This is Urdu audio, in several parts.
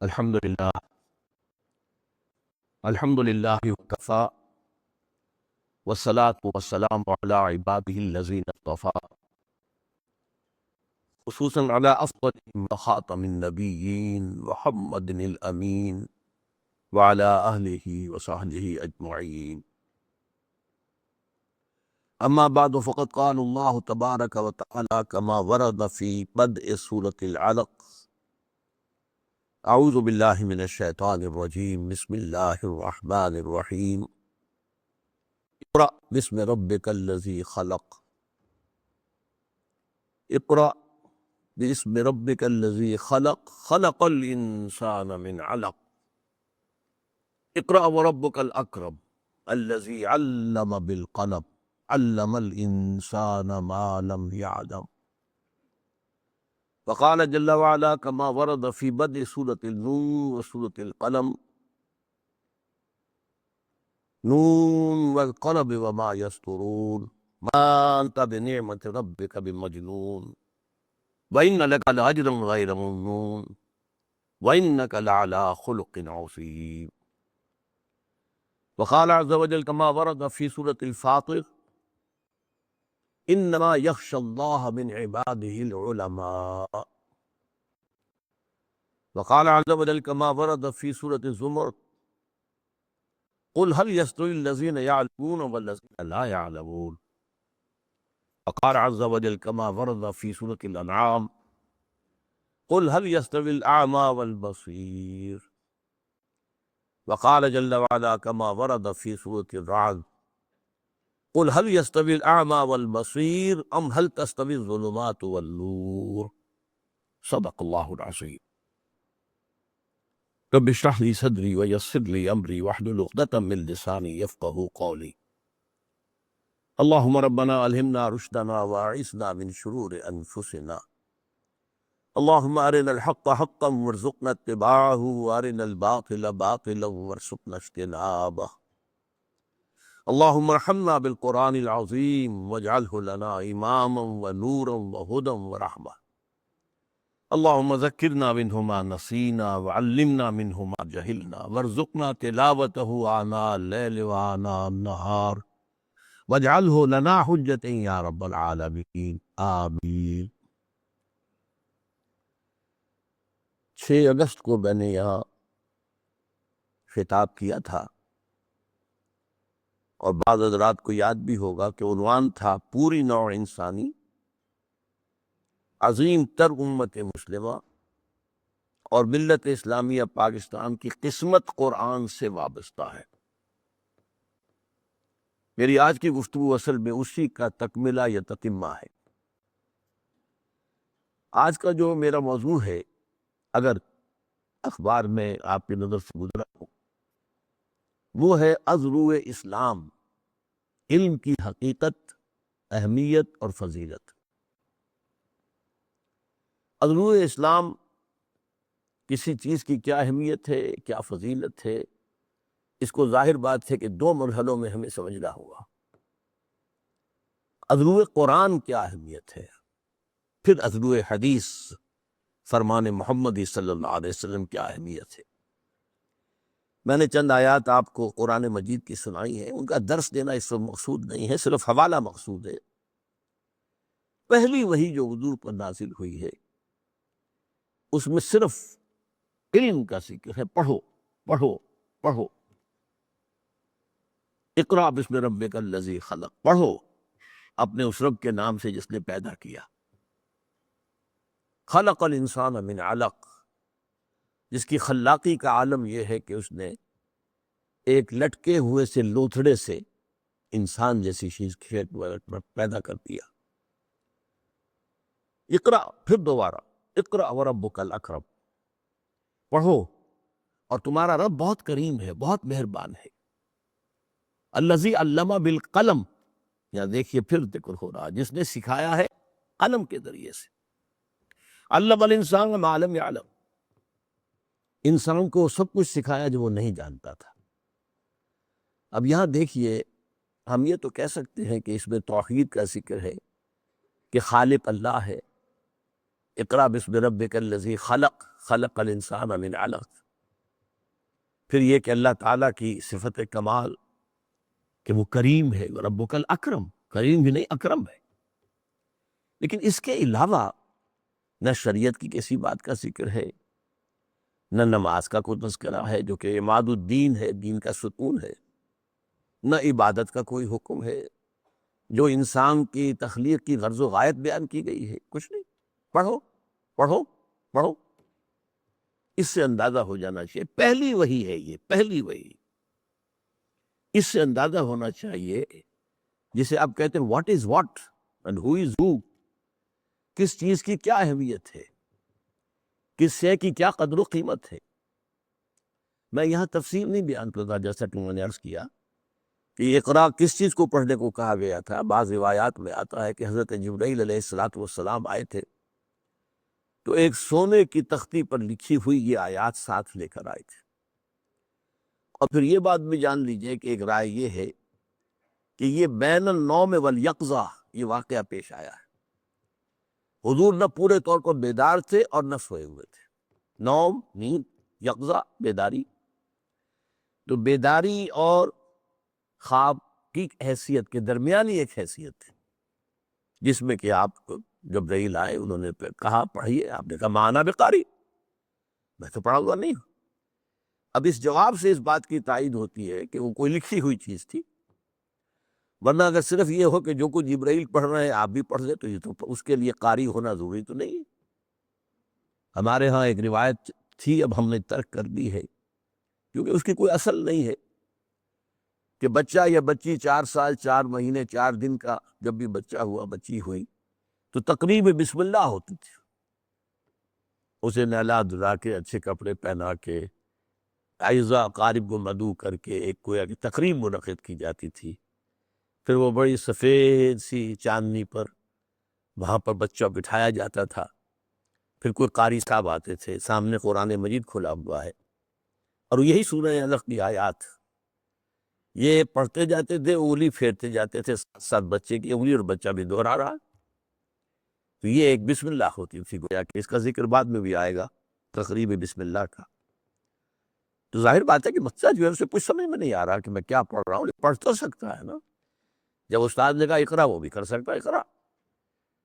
الحمد للہ وکفا والصلاة والسلام علی عباده الذین اصطفیٰ خصوصاً علی افضلهم خاتم النبیین محمد الامین وعلی اہلہ وصحبہ اجمعین. اما بعد فقد قال اللہ تبارک وتعالی کما ورد فی بدء سورة العلق. اعوذ باللہ من الشیطان الرجیم. بسم اللہ الرحمن الرحیم. اقرأ بسم ربک الذی خلق. اقرأ بسم ربک الذی خلق. خلق الانسان من علق. اقرأ وربک الاکرم الذی علم بالقلم علم الانسان ما لم يعلم. وقال جل وعلا كما ورد في بدء سورة النون وسورة القلم نون والقلم وما يسطرون ما أنت بنعمة ربك بمجنون وإن لك لأجرا غير ممنون وإنك لعلى خلق عظيم. وقال عز وجل كما ورد في سورة الفاطر انما يخشى الله من عباده العلماء. وقال عز وجل كما ورد في سورة الزمر قل هل يستوي الذين يعلمون والذين لا يعلمون. وقال عز وجل كما ورد في سورة الأنعام قل هل يستوي الأعمى والبصير. وقال جل وعلا كما ورد في سورة الرعد قل هل يستوي الأعمى والبصير أم هل تستوي الظلمات والنور. صدق الله العظيم. رب اشرح لي صدري ويسر لي أمري واحلل عقدة من لساني يفقهوا قولي. اللهم ربنا ألهمنا رشدنا وأعصمنا من شرور أنفسنا. اللهم أرنا الحق حقا وارزقنا اتباعه وأرنا الباطل باطلا وارزقنا اجتنابه. اللهم ارحمنا بالقرآن العظيم واجعله لنا إماما ونورا وهدى ورحمة. اللهم ذكرنا منه ما نسينا وعلمنا منه ما جهلنا وارزقنا تلاوته آناء الليل وآناء النهار واجعله لنا حجة يا رب العالمين آمین. 6 اگست کو میں نے یہاں خطاب کیا تھا اور بعض حضرات کو یاد بھی ہوگا کہ عنوان تھا پوری نوع انسانی عظیم تر امت مسلمہ اور ملت اسلامیہ پاکستان کی قسمت قرآن سے وابستہ ہے. میری آج کی گفتگو اصل میں اسی کا تکملہ یا تتمہ ہے. آج کا جو میرا موضوع ہے اگر اخبار میں آپ کی نظر سے گزرا ہو وہ ہے از روئے اسلام علم کی حقیقت، اہمیت اور فضیلت. از روئے اسلام کسی چیز کی کیا اہمیت ہے، کیا فضیلت ہے، اس کو ظاہر بات ہے کہ 2 مرحلوں میں ہمیں سمجھنا ہوگا. از روئے قرآن کیا اہمیت ہے، پھر از روئے حدیث فرمان محمدی صلی اللہ علیہ وسلم کیا اہمیت ہے. میں نے چند آیات آپ کو قرآن مجید کی سنائی ہیں، ان کا درس دینا اس وقت مقصود نہیں ہے، صرف حوالہ مقصود ہے. پہلی وحی جو حضور پر نازل ہوئی ہے اس میں صرف علم کا ذکر ہے. پڑھو پڑھو پڑھو. اقرأ بسم ربک الذی خلق. پڑھو اپنے اس رب کے نام سے جس نے پیدا کیا. خلق الانسان من علق، جس کی خلاقی کا عالم یہ ہے کہ اس نے ایک لٹکے ہوئے سے لوتھڑے سے انسان جیسی چیز پیدا کر دیا. اقرأ، پھر دوبارہ اقرأ وربک الاکرم. پڑھو اور تمہارا رب بہت کریم ہے، بہت مہربان ہے. الذی علم بالقلم، یہاں دیکھیے پھر ذکر ہو رہا جس نے سکھایا ہے قلم کے ذریعے سے. علم الانسان ما لم يعلم، انسان کو سب کچھ سکھایا جو وہ نہیں جانتا تھا. اب یہاں دیکھیے ہم یہ تو کہہ سکتے ہیں کہ اس میں توحید کا ذکر ہے کہ خالق اللہ ہے. اقرأ بسم ربک الذی خلق، خلق الانسان من علق. پھر یہ کہ اللہ تعالیٰ کی صفت کمال کہ وہ کریم ہے، ربک الاکرم، کریم بھی نہیں اکرم ہے. لیکن اس کے علاوہ نہ شریعت کی کسی بات کا ذکر ہے، نہ نماز کا کوئی تذکرہ ہے جو کہ عماد الدین ہے، دین کا ستون ہے، نہ عبادت کا کوئی حکم ہے جو انسان کی تخلیق کی غرض و غایت بیان کی گئی ہے. کچھ نہیں. پڑھو پڑھو پڑھو. اس سے اندازہ ہو جانا چاہیے پہلی وحی ہے، یہ پہلی وحی. اس سے اندازہ ہونا چاہیے جسے آپ کہتے ہیں واٹ از واٹ اینڈ ہو از ہو، کس چیز کی کیا اہمیت ہے، کس شے کی کیا قدر و قیمت ہے. میں یہاں تفصیل نہیں بیان کرتا، جیسا کہ میں نے عرض کیا کہ اقرا کس چیز کو پڑھنے کو کہا گیا تھا. بعض روایات میں آتا ہے کہ حضرت جبرائیل علیہ السلام آئے تھے تو ایک سونے کی تختی پر لکھی ہوئی یہ آیات ساتھ لے کر آئے تھے. اور پھر یہ بات بھی جان لیجئے کہ ایک رائے یہ ہے کہ یہ بین النوم والیقظہ یہ واقعہ پیش آیا ہے. حضور نہ پورے طور پر بیدار تھے اور نہ سوئے ہوئے تھے. نوم نیند، یقظہ بیداری. تو بیداری اور خواب کی حیثیت کے درمیانی ایک حیثیت ہے جس میں کہ آپ جبرائیل آئے، انہوں نے کہا پڑھیے، آپ نے کہا مانا بقاری، میں تو پڑھا ہوا نہیں ہوں. اب اس جواب سے اس بات کی تائید ہوتی ہے کہ وہ کوئی لکھی ہوئی چیز تھی، ورنہ اگر صرف یہ ہو کہ جو کچھ جبرائیل پڑھ رہے ہیں آپ بھی پڑھ لیں تو یہ تو اس کے لیے قاری ہونا ضروری تو نہیں ہے. ہمارے ہاں ایک روایت تھی، اب ہم نے ترک کر دی ہے کیونکہ اس کی کوئی اصل نہیں ہے، کہ بچہ یا بچی 4 سال 4 مہینے 4 دن کا جب بھی بچہ ہوا، بچی ہوئی، تو تقریب بسم اللہ ہوتی تھی. اسے نہلا دھلا کے اچھے کپڑے پہنا کے اعزا قارب کو مدعو کر کے ایک کوئی تقریب منعقد کی جاتی تھی. پھر وہ بڑی سفید سی چاندنی پر وہاں پر بچہ بٹھایا جاتا تھا. پھر کوئی قاری صاحب آتے تھے، سامنے قرآن مجید کھلا ہوا ہے اور یہی سورہ علق کی آیات یہ پڑھتے جاتے تھے، انگلی پھیرتے جاتے تھے ساتھ بچے کی انگلی، اور بچہ بھی دوہرا رہا. تو یہ ایک بسم اللہ ہوتی تھی، گویا کہ اس کا ذکر بعد میں بھی آئے گا، تقریب بسم اللہ کا. تو ظاہر بات ہے کہ بچہ جو ہے اسے کچھ سمجھ میں نہیں آ رہا کہ میں کیا پڑھ رہا ہوں. پڑھ تو سکتا ہے نا، جب استاد نے کہا اقرا وہ بھی کر سکتا ہے اقرا.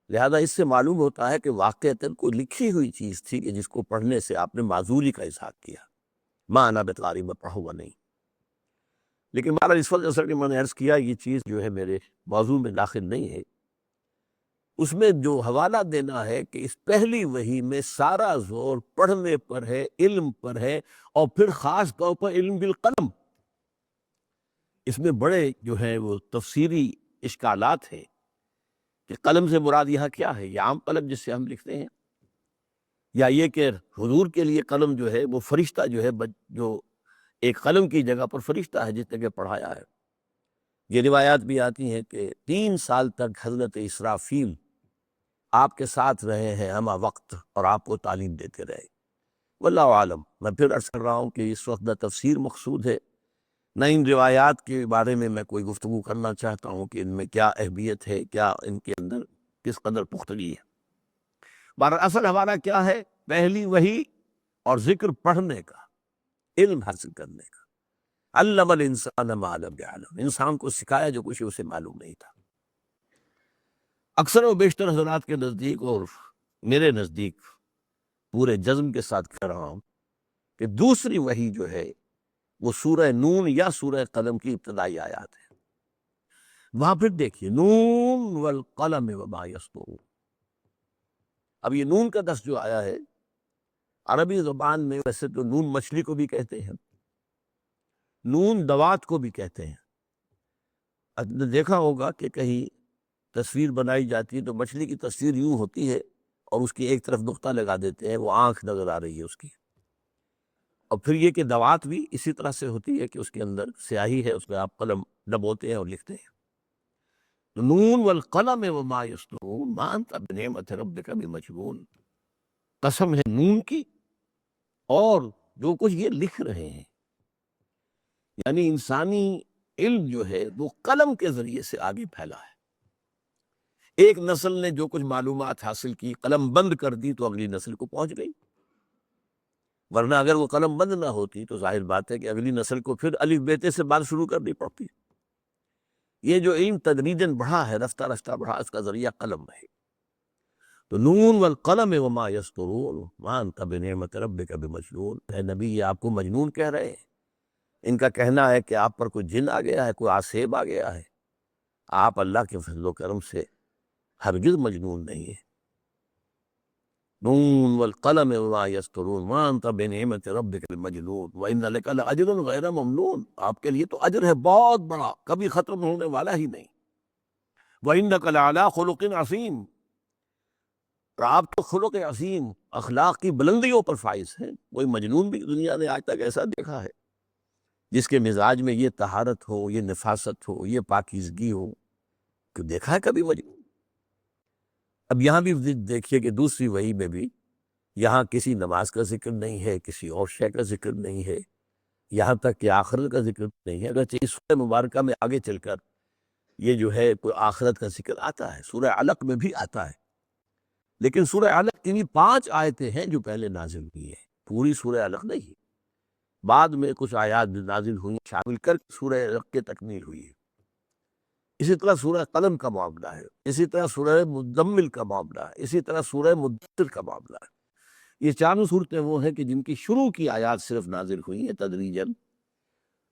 لہذا اس سے معلوم ہوتا ہے کہ واقعتاً کوئی لکھی ہوئی چیز تھی کہ جس کو پڑھنے سے آپ نے معذوری کا اظہار کیا. ماں انا بقاری، میں پڑھا ہوا نہیں. لیکن بہرحال اس وقت جیسا کہ میں نے عرض کیا یہ چیز جو ہے میرے موضوع میں داخل نہیں ہے. اس میں جو حوالہ دینا ہے کہ اس پہلی وحی میں سارا زور پڑھنے پر ہے، علم پر ہے، اور پھر خاص طور پر علم بالقلم. اس میں بڑے جو ہے وہ تفسیری اشکالات ہیں کہ قلم سے مراد یہاں کیا ہے، یہ عام قلم جس سے ہم لکھتے ہیں، یا یہ کہ حضور کے لیے قلم جو ہے وہ فرشتہ جو ہے جو ایک قلم کی جگہ پر فرشتہ ہے جس نے کہ پڑھایا ہے. یہ روایات بھی آتی ہیں کہ 3 سال تک حضرت اسرافیل آپ کے ساتھ رہے ہیں ہمہ وقت اور آپ کو تعلیم دیتے رہے. واللہ عالم. میں پھر عرض کر رہا ہوں کہ اس وقت نہ تفسیر مقصود ہے، نہ ان روایات کے بارے میں کوئی گفتگو کرنا چاہتا ہوں کہ ان میں کیا اہمیت ہے، کیا ان کے اندر کس قدر پختگی ہے. بہرحال اصل ہمارا کیا ہے، پہلی وحی اور ذکر پڑھنے کا، علم حاصل کرنے کا. علم الانسان ما لم یعلم، انسان کو سکھایا جو کچھ اسے معلوم نہیں تھا. اکثر و بیشتر حضرات کے نزدیک اور میرے نزدیک پورے جزم کے ساتھ کہہ رہا ہوں کہ دوسری وحی جو ہے وہ سورہ نون یا سورہ قلم کی ابتدائی آیات ہے. وہاں پھر دیکھیے نون والقلم وما یسطرون. اب یہ نون کا لفظ جو آیا ہے عربی زبان میں، ویسے تو نون مچھلی کو بھی کہتے ہیں، نون دوات کو بھی کہتے ہیں. آپ نے دیکھا ہوگا کہ کہیں تصویر بنائی جاتی ہے تو مچھلی کی تصویر یوں ہوتی ہے اور اس کی ایک طرف نقطہ لگا دیتے ہیں، وہ آنکھ نظر آ رہی ہے اس کی. اور پھر یہ کہ دوات بھی اسی طرح سے ہوتی ہے کہ اس کے اندر سیاہی ہے، اس میں آپ قلم ڈبوتے ہیں اور لکھتے ہیں. نون والقلم وما یسطرون ما انت بنعمت ربک بمجنون. قسم ہے نون کی اور جو کچھ یہ لکھ رہے ہیں، یعنی انسانی علم جو ہے وہ قلم کے ذریعے سے آگے پھیلا ہے. ایک نسل نے جو کچھ معلومات حاصل کی، قلم بند کر دی تو اگلی نسل کو پہنچ گئی. ورنہ اگر وہ قلم بند نہ ہوتی تو ظاہر بات ہے کہ اگلی نسل کو پھر الف بیتے سے بات شروع کرنی پڑتی۔ یہ جو علم تدریجاً بڑھا ہے، رفتہ رفتہ بڑھا، اس کا ذریعہ قلم ہے۔ تو نون والقلم وما یسطرون ما انت بنعمت ربک بمجنون، اے نبی یہ آپ کو مجنون کہہ رہے ہیں، ان کا کہنا ہے کہ آپ پر کوئی جن آ گیا ہے، کوئی آسیب آ گیا ہے۔ آپ اللہ کے فضل و کرم سے ہرگز مجنون نہیں ہیں۔ نون والقلم وما یسطرون ما انت بنعمت ربک بمجنون وان لک لاجر غیر ممنون، آپ کے لیے تو اجر ہے بہت بڑا، کبھی ختم ہونے والا ہی نہیں۔ وانک لعلی خلق عظیم، اور آپ تو خلق عظیم، اخلاق کی بلندیوں پر فائز ہیں۔ کوئی مجنون بھی دنیا نے آج تک ایسا دیکھا ہے جس کے مزاج میں یہ طہارت ہو، یہ نفاست ہو، یہ پاکیزگی ہو، کہ دیکھا ہے کبھی مجنون؟ اب یہاں بھی دیکھیے کہ دوسری وحی میں بھی یہاں کسی نماز کا ذکر نہیں ہے، کسی اور شے کا ذکر نہیں ہے، یہاں تک کہ آخرت کا ذکر نہیں ہے، اگرچہ اس سورہ مبارکہ میں آگے چل کر یہ جو ہے کوئی آخرت کا ذکر آتا ہے، سورہ علق میں بھی آتا ہے، لیکن سورہ علق کی بھی 5 آیتیں ہیں جو پہلے نازل ہوئی ہیں، پوری سورہ علق نہیں، بعد میں کچھ آیات نازل ہوئی شامل کر کے سورہ علق کی تکمیل ہوئی ہے۔ اسی طرح سورہ قلم کا معاملہ ہے، اسی طرح سورہ مزمل کا معاملہ ہے، اسی طرح سورہ مدثر کا معاملہ ہے۔ یہ چاروں صورتیں وہ ہیں کہ جن کی شروع کی آیات صرف نازل ہوئی ہیں تدریجاً۔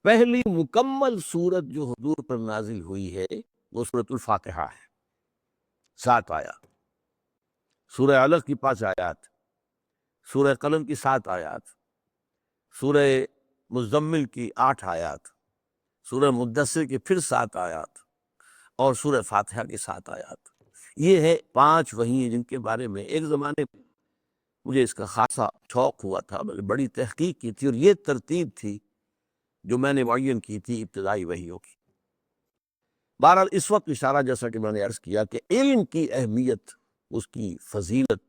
پہلی مکمل سورت جو حضور پر نازل ہوئی ہے وہ سورۃ الفاتحہ ہے، 7 آیات، سورہ علق کی 5 آیات، سورہ قلم کی 7 آیات، سورہ مزمل کی 8 آیات، سورہ مدثر کی پھر 7 آیات، اور سورہ فاتحہ کی 7 آیات۔ یہ ہے 5 وحی ہیں جن کے بارے میں ایک زمانے میں مجھے اس کا خاصا شوق ہوا تھا، میں نے بڑی تحقیق کی تھی، اور یہ ترتیب تھی جو میں نے معین کی تھی ابتدائی وحیوں کی۔ بہرحال اس وقت اشارہ جیسا کہ میں نے عرض کیا کہ علم کی اہمیت، اس کی فضیلت،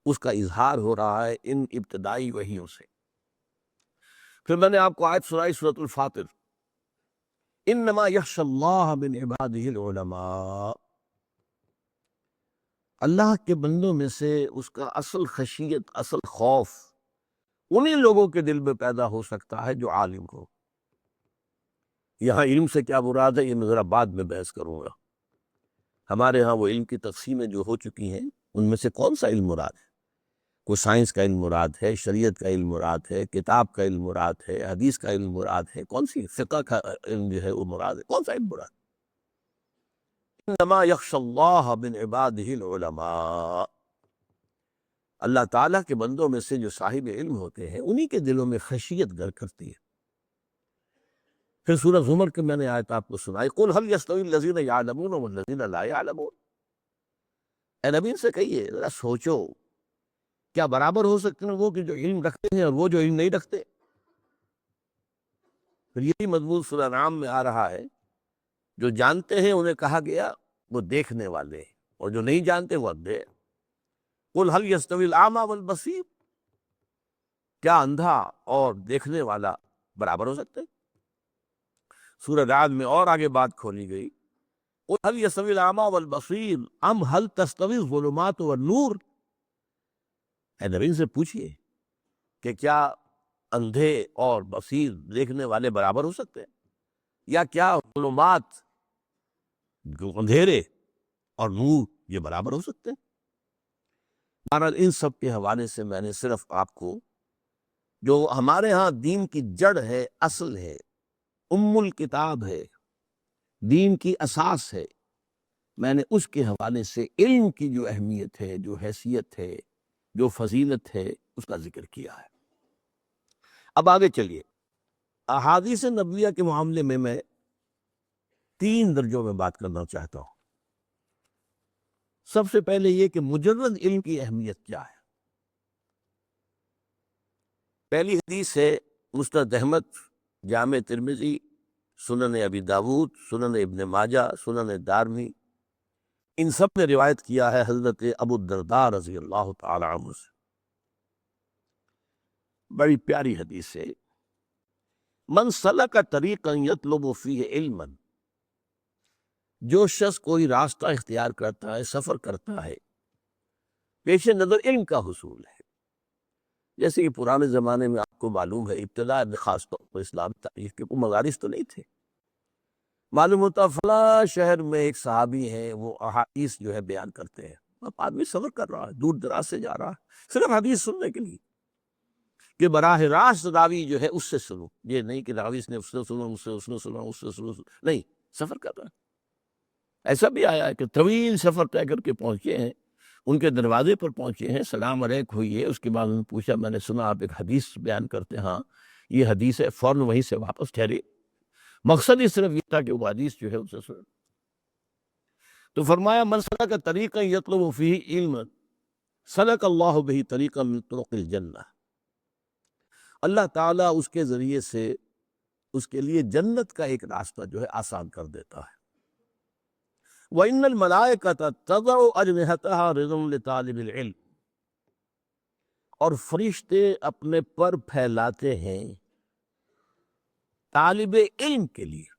اس کا اظہار ہو رہا ہے ان ابتدائی وحیوں سے۔ پھر میں نے آپ کو آیت سنائی سورۃ الفاطر، انما یخشی اللہ من عبادہ العلماء، اللہ کے بندوں میں سے اس کا اصل خشیت، اصل خوف انہی لوگوں کے دل میں پیدا ہو سکتا ہے جو عالم ہو۔ یہاں علم سے کیا مراد ہے یہ میں ذرا بعد میں بحث کروں گا۔ ہمارے ہاں وہ علم کی تقسیمیں جو ہو چکی ہیں ان میں سے کون سا علم مراد ہے؟ کوئی سائنس کا علم مراد ہے، شریعت کا علم مراد ہے، کتاب کا علم مراد ہے، حدیث کا علم مراد ہے، کون سی فقہ کا علم جو ہے وہ مراد ہے؟ کون سا علم مراد؟ انما یخشی اللہ من عبادہ العلماء، اللہ تعالیٰ کے بندوں میں سے جو صاحب علم ہوتے ہیں انہی کے دلوں میں خشیت گر کرتی ہے۔ پھر سورہ زمر کے میں نے آیت آپ کو سنائی، قل هل يستوي الذين يعلمون والذين لا يعلمون، اے نبی ان سے کہیے ذرا سوچو کیا برابر ہو سکتے ہیں وہ کہ جو علم رکھتے ہیں اور وہ جو علم نہیں رکھتے؟ پھر یہی مضمون سورہ انعام میں آ رہا ہے، جو جانتے ہیں انہیں کہا گیا وہ دیکھنے والے ہیں، اور جو نہیں جانتے وہ اندھے۔ قل هل يستوي الاعمى والبصير، کیا اندھا اور دیکھنے والا برابر ہو سکتے ہیں؟ سورہ رعد میں اور آگے بات کھولی گئی، قل هل يستوي الاعمى والبصير ام هل تستوي الظلمات والنور، اے نبی سے پوچھئے کہ کیا اندھے اور بصیر دیکھنے والے برابر ہو سکتے ہیں، یا کیا ظلمات اندھیرے اور نور یہ برابر ہو سکتے ہیں؟ بہرحال ان سب کے حوالے سے میں نے صرف آپ کو جو ہمارے ہاں دین کی جڑ ہے، اصل ہے، ام الکتاب ہے، دین کی اساس ہے، میں نے اس کے حوالے سے علم کی جو اہمیت ہے، جو حیثیت ہے، جو فضیلت ہے، اس کا ذکر کیا ہے۔ اب آگے چلیے، احادیث نبویہ کے معاملے میں 3 درجوں میں بات کرنا چاہتا ہوں۔ سب سے پہلے یہ کہ مجرد علم کی اہمیت کیا ہے۔ پہلی حدیث ہے مسند احمد، جامع ترمذی، سنن ابی داود، سنن ابن ماجہ، سنن دارمی، ان سب نے روایت کیا ہے حضرت ابو الدرداء رضی اللہ تعالی عنہ سے۔ بڑی پیاری حدیث ہے، من سلک طریقا یطلب فیہ علما، جو شخص کوئی راستہ اختیار کرتا ہے، سفر کرتا ہے، پیش نظر علم کا حصول ہے، جیسے کہ پرانے زمانے میں آپ کو معلوم ہے ابتداء میں خاص طور پر اسلام تعریف کے کوئی مدارس تو نہیں تھے. معلوم ہوتا فلاں شہر میں ایک صحابی ہیں وہ احادیث جو ہے بیان کرتے ہیں. اب آدمی سفر کر رہا ہے، دور دراز سے جا رہا ہے صرف حدیث سننے کے لیے کہ براہ راست راوی جو ہے اس سے سنو. یہ نہیں کہ راوی نے اس سے سنو، اس سے سنو، اس سے سنو، نہیں، سفر کر رہا ہے. ایسا بھی آیا ہے کہ طویل سفر طے کر کے پہنچے ہیں، ان کے دروازے پر پہنچے ہیں، سلام علیک ہوئی ہے. اس کے بعد انہوں نے پوچھا میں نے سنا آپ ایک حدیث بیان کرتے ہیں. ہاں یہ حدیث ہے. فوراً وہیں سے واپس ٹھہرے. مقصد اس صرف یہ تھا کہ وہ حدیث جو ہے اسے سن. تو فرمایا من سلک طریقا یطلب فیہ علما سلک اللہ بہ طریقا من طرق الجنہ. اللہ تعالیٰ اس کے ذریعے سے اس کے لیے جنت کا ایک راستہ جو ہے آسان کر دیتا ہے. وَإِنَّ الْمَلَائِكَةَ تَضَعُ أَجْنِحَتَهَا رِضًا لِطَالِبِ الْعِلْمِ. اور فرشتے اپنے پر پھیلاتے ہیں طالب علم کے لیے،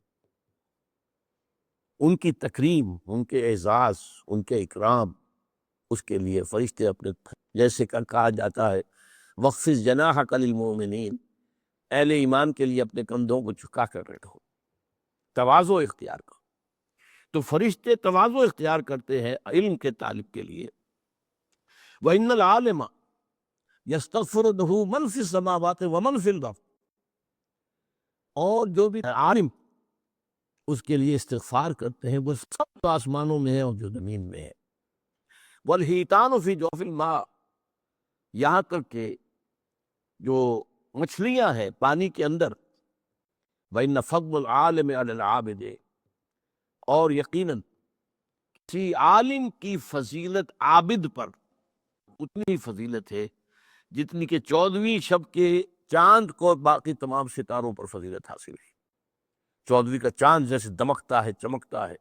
ان کی تکریم، ان کے اعزاز، ان کے اکرام، اس کے لیے فرشتے اپنے، جیسے کہ کہا جاتا ہے وَخْفِضْ جَنَاحَكَ لِلْمُؤْمِنِينَ، اہل ایمان کے لیے اپنے کندھوں کو جھکا کر رکھو، تواضع اختیار کرو. تو فرشتے تواضع اختیار کرتے ہیں علم کے طالب کے لیے. وَإِنَّ الْعَالِمَ يَسْتَغْفِرُ لَهُ مَنْ فِي السَّمَاوَاتِ وَمَنْ فِي الْأَرْضِ. اور جو بھی عالم اس کے لیے استغفار کرتے ہیں وہ سب جو آسمانوں میں ہے اور جو زمین میں ہے. وَالْحِيتَانُ فِي جَوْفِ الْمَاءِ، یہاں تک کہ جو مچھلیاں ہیں پانی کے اندر. وَإِنَّ فَضْلَ الْعَالِمِ عَلَى الْعَابِدِ، اور یقیناً کسی عالم کی فضیلت عابد پر اتنی فضیلت ہے جتنی کہ 14ویں شب کے چاند کو باقی تمام ستاروں پر فضیلت حاصل ہے. 14ویں کا چاند جیسے دمکتا ہے، چمکتا ہے،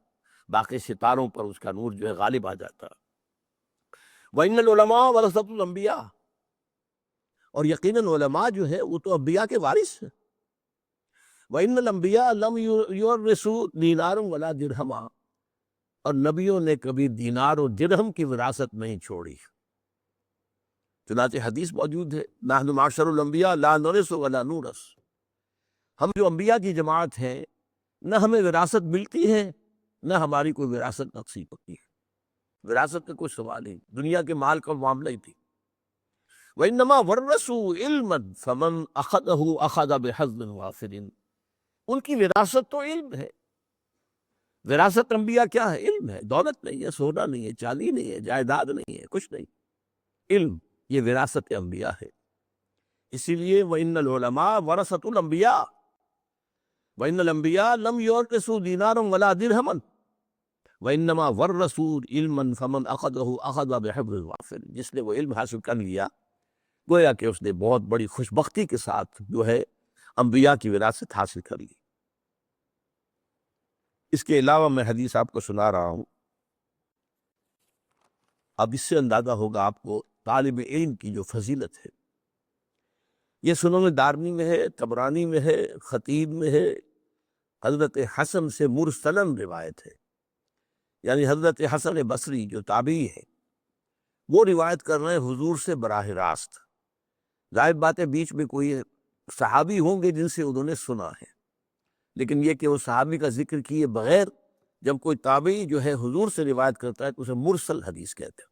باقی ستاروں پر اس کا نور جو ہے غالب آ جاتا ہے. وَإِنَّ الْعُلَمَاءَ وَرَثَةُ الْأَنْبِيَاءِ، اور یقیناً علماء جو ہے وہ تو انبیاء کے وارث ہیں. وَإِنَّ الْأَنْبِيَاءَ لَمْ يُوَرِّثُوا دِینَارًا وَلَا دِرْہَمًا، اور نبیوں نے کبھی دینار و درہم کی وراثت نہیں چھوڑی. چنانچہ حدیث موجود ہے نحن معشر الانبیاء لا نورث ولا نورث، ہم جو انبیاء کی جماعت ہیں نہ ہمیں وراثت ملتی ہے نہ ہماری کوئی وراثت نصیب ہوتی ہے. وراثت کا کوئی سوال نہیں، دنیا کے مال کا معاملہ ہی تھی. وَإِنَّمَا وَرَّثُوا عِلْمًا فَمَنْ أَخَذَهُ أَخَذَ بِحَظٍّ وَافِرٍ. ان کی وراثت تو علم ہے. وراثت انبیاء کیا ہے؟ علم ہے. دولت نہیں ہے، سونا نہیں ہے، چاندی نہیں ہے، جائیداد نہیں ہے، کچھ نہیں. علم، یہ وراثت انبیاء ہے. اسی لیے وَإِنَّ الْعُلَمَاءَ وَرَثَةُ الْأَنْبِيَاءِ وَإِنَّ الْأَنْبِيَاءَ لَمْ يُوَرِّثُوا دِینَارًا وَلَا دِرْہَمًا وَإِنَّمَا وَرَّثُوا عِلْمًا فَمَنْ أَخَذَهُ أَخَذَ بِحِفْظٍ وَافِرٍ. جس نے وہ علم حاصل کر لیا گویا کہ اس نے بہت بڑی خوشبختی کے ساتھ جو ہے انبیاء کی وراثت حاصل کر لی. اس کے علاوہ میں حدیث آپ کو سنا رہا ہوں. اب اس سے اندازہ ہوگا آپ کو طالب علم کی جو فضیلت ہے. یہ سنن دارمی میں ہے، طبرانی میں ہے، خطیب میں ہے. حضرت حسن سے مرسلن روایت ہے، یعنی حضرت حسن بصری جو تابعی ہے وہ روایت کر رہے ہیں حضور سے براہ راست. ظاہر بات ہے بیچ میں کوئی صحابی ہوں گے جن سے انہوں نے سنا ہے، لیکن یہ کہ وہ صحابی کا ذکر کیے بغیر جب کوئی تابعی جو ہے حضور سے روایت کرتا ہے تو اسے مرسل حدیث کہتے ہیں.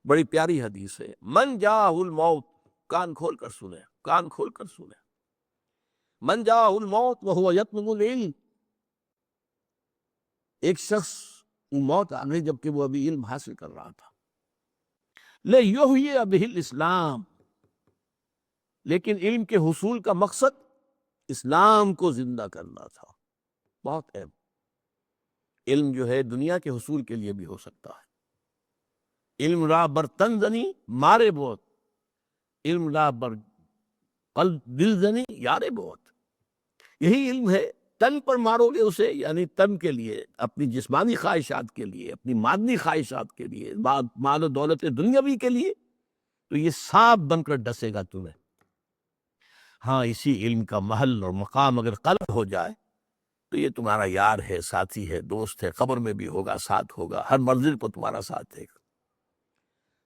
بڑی پیاری حدیث ہے. من جاءہ الموت، کان کھول کر سنیں، کان کھول کر سنیں. من جاءہ الموت وہو یطلب العلم، ایک شخص موت آ گئی جبکہ وہ ابھی علم حاصل کر رہا تھا. لیحیی بہ الاسلام، لیکن علم کے حصول کا مقصد اسلام کو زندہ کرنا تھا. بہت اہم. علم جو ہے دنیا کے حصول کے لیے بھی ہو سکتا ہے. علم را بر تن زنی مارے بہت، علم را بر قلب دل زنی یارے بہت. یہی علم ہے. تن پر مارو گے اسے، یعنی تن کے لیے، اپنی جسمانی خواہشات کے لیے، اپنی مادی خواہشات کے لیے، مال و دولت دنیاوی کے لیے، تو یہ سانپ بن کر ڈسے گا تمہیں. ہاں اسی علم کا محل اور مقام اگر قلب ہو جائے تو یہ تمہارا یار ہے، ساتھی ہے، دوست ہے. قبر میں بھی ہوگا، ساتھ ہوگا، ہر منزل پر تمہارا ساتھ دے گا.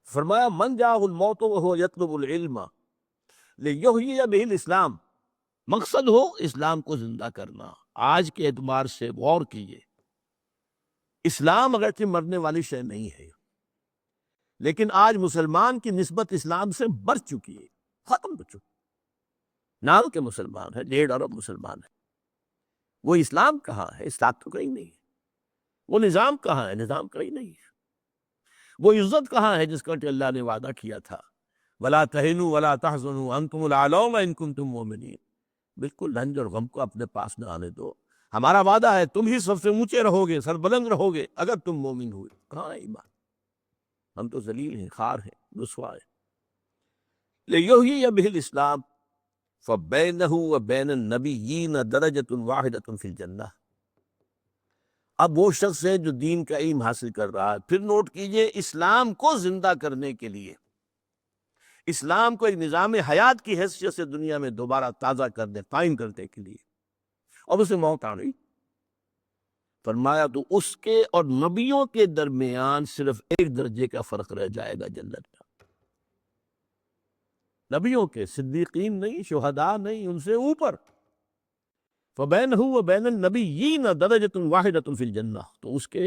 فرمایا من جاءہ الموت وهو یطلب العلم لیحیی بہ الاسلام، مقصد ہو اسلام کو زندہ کرنا۔ آج کے اعتبار سے غور کیجیے، اسلام اگرچہ مرنے والی شے نہیں ہے، لیکن آج مسلمان کی نسبت اسلام سے بڑھ چکی ہے، ختم ہو چکی۔ نام کے مسلمان ہے، 1.5 ارب مسلمان ہے، وہ اسلام کہاں ہے؟ اسلام تو کہیں نہیں ہے۔ وہ نظام کہاں ہے؟ نظام کہیں نہیں ہے۔ وہ عزت کہاں ہے جس کا کہ اللہ نے وعدہ کیا تھا وَلَا تَهِنُوا وَلَا تَحْزَنُوا وَأَنْتُمُ الْأَعْلَوْنَ إِن كُنتُم مُؤْمِنِينَ۔ بالکل رنج اور غم کو اپنے پاس نہ آنے دو، ہمارا وعدہ ہے تم ہی سب سے اونچے رہو گے، سربلند رہو گے اگر تم مومن ہوئے۔ کہاں ہے ایمان؟ ہم تو ذلیل ہیں، خار ہیں، رسوا ہیں۔ لِيُحْيِيَ بِهِ الْإِسْلَامَ فَبَيْنَهُ وَبَيْنَ النَّبِيِّينَ دَرَجَةٌ وَاحِدَةٌ فِي الْجَنَّةِ۔ اب وہ شخص ہے جو دین کا علم حاصل کر رہا ہے، پھر نوٹ کیجئے اسلام کو زندہ کرنے کے لیے، اسلام کو ایک نظام حیات کی حیثیت سے دنیا میں دوبارہ تازہ کرنے، قائم کرنے کے لیے، اور اسے موت آ گئی۔ فرمایا تو اس کے اور نبیوں کے درمیان صرف 1 درجے کا فرق رہ جائے گا جنت میں۔ نبیوں کے، صدیقین نہیں، شہداء نہیں، ان سے اوپر۔ فَبَيْنَهُ وَبَيْنَ النَّبِيِّينَ دَرَجَةٌ وَاحِدَةٌ فِي الْجَنَّةِ، تو اس کے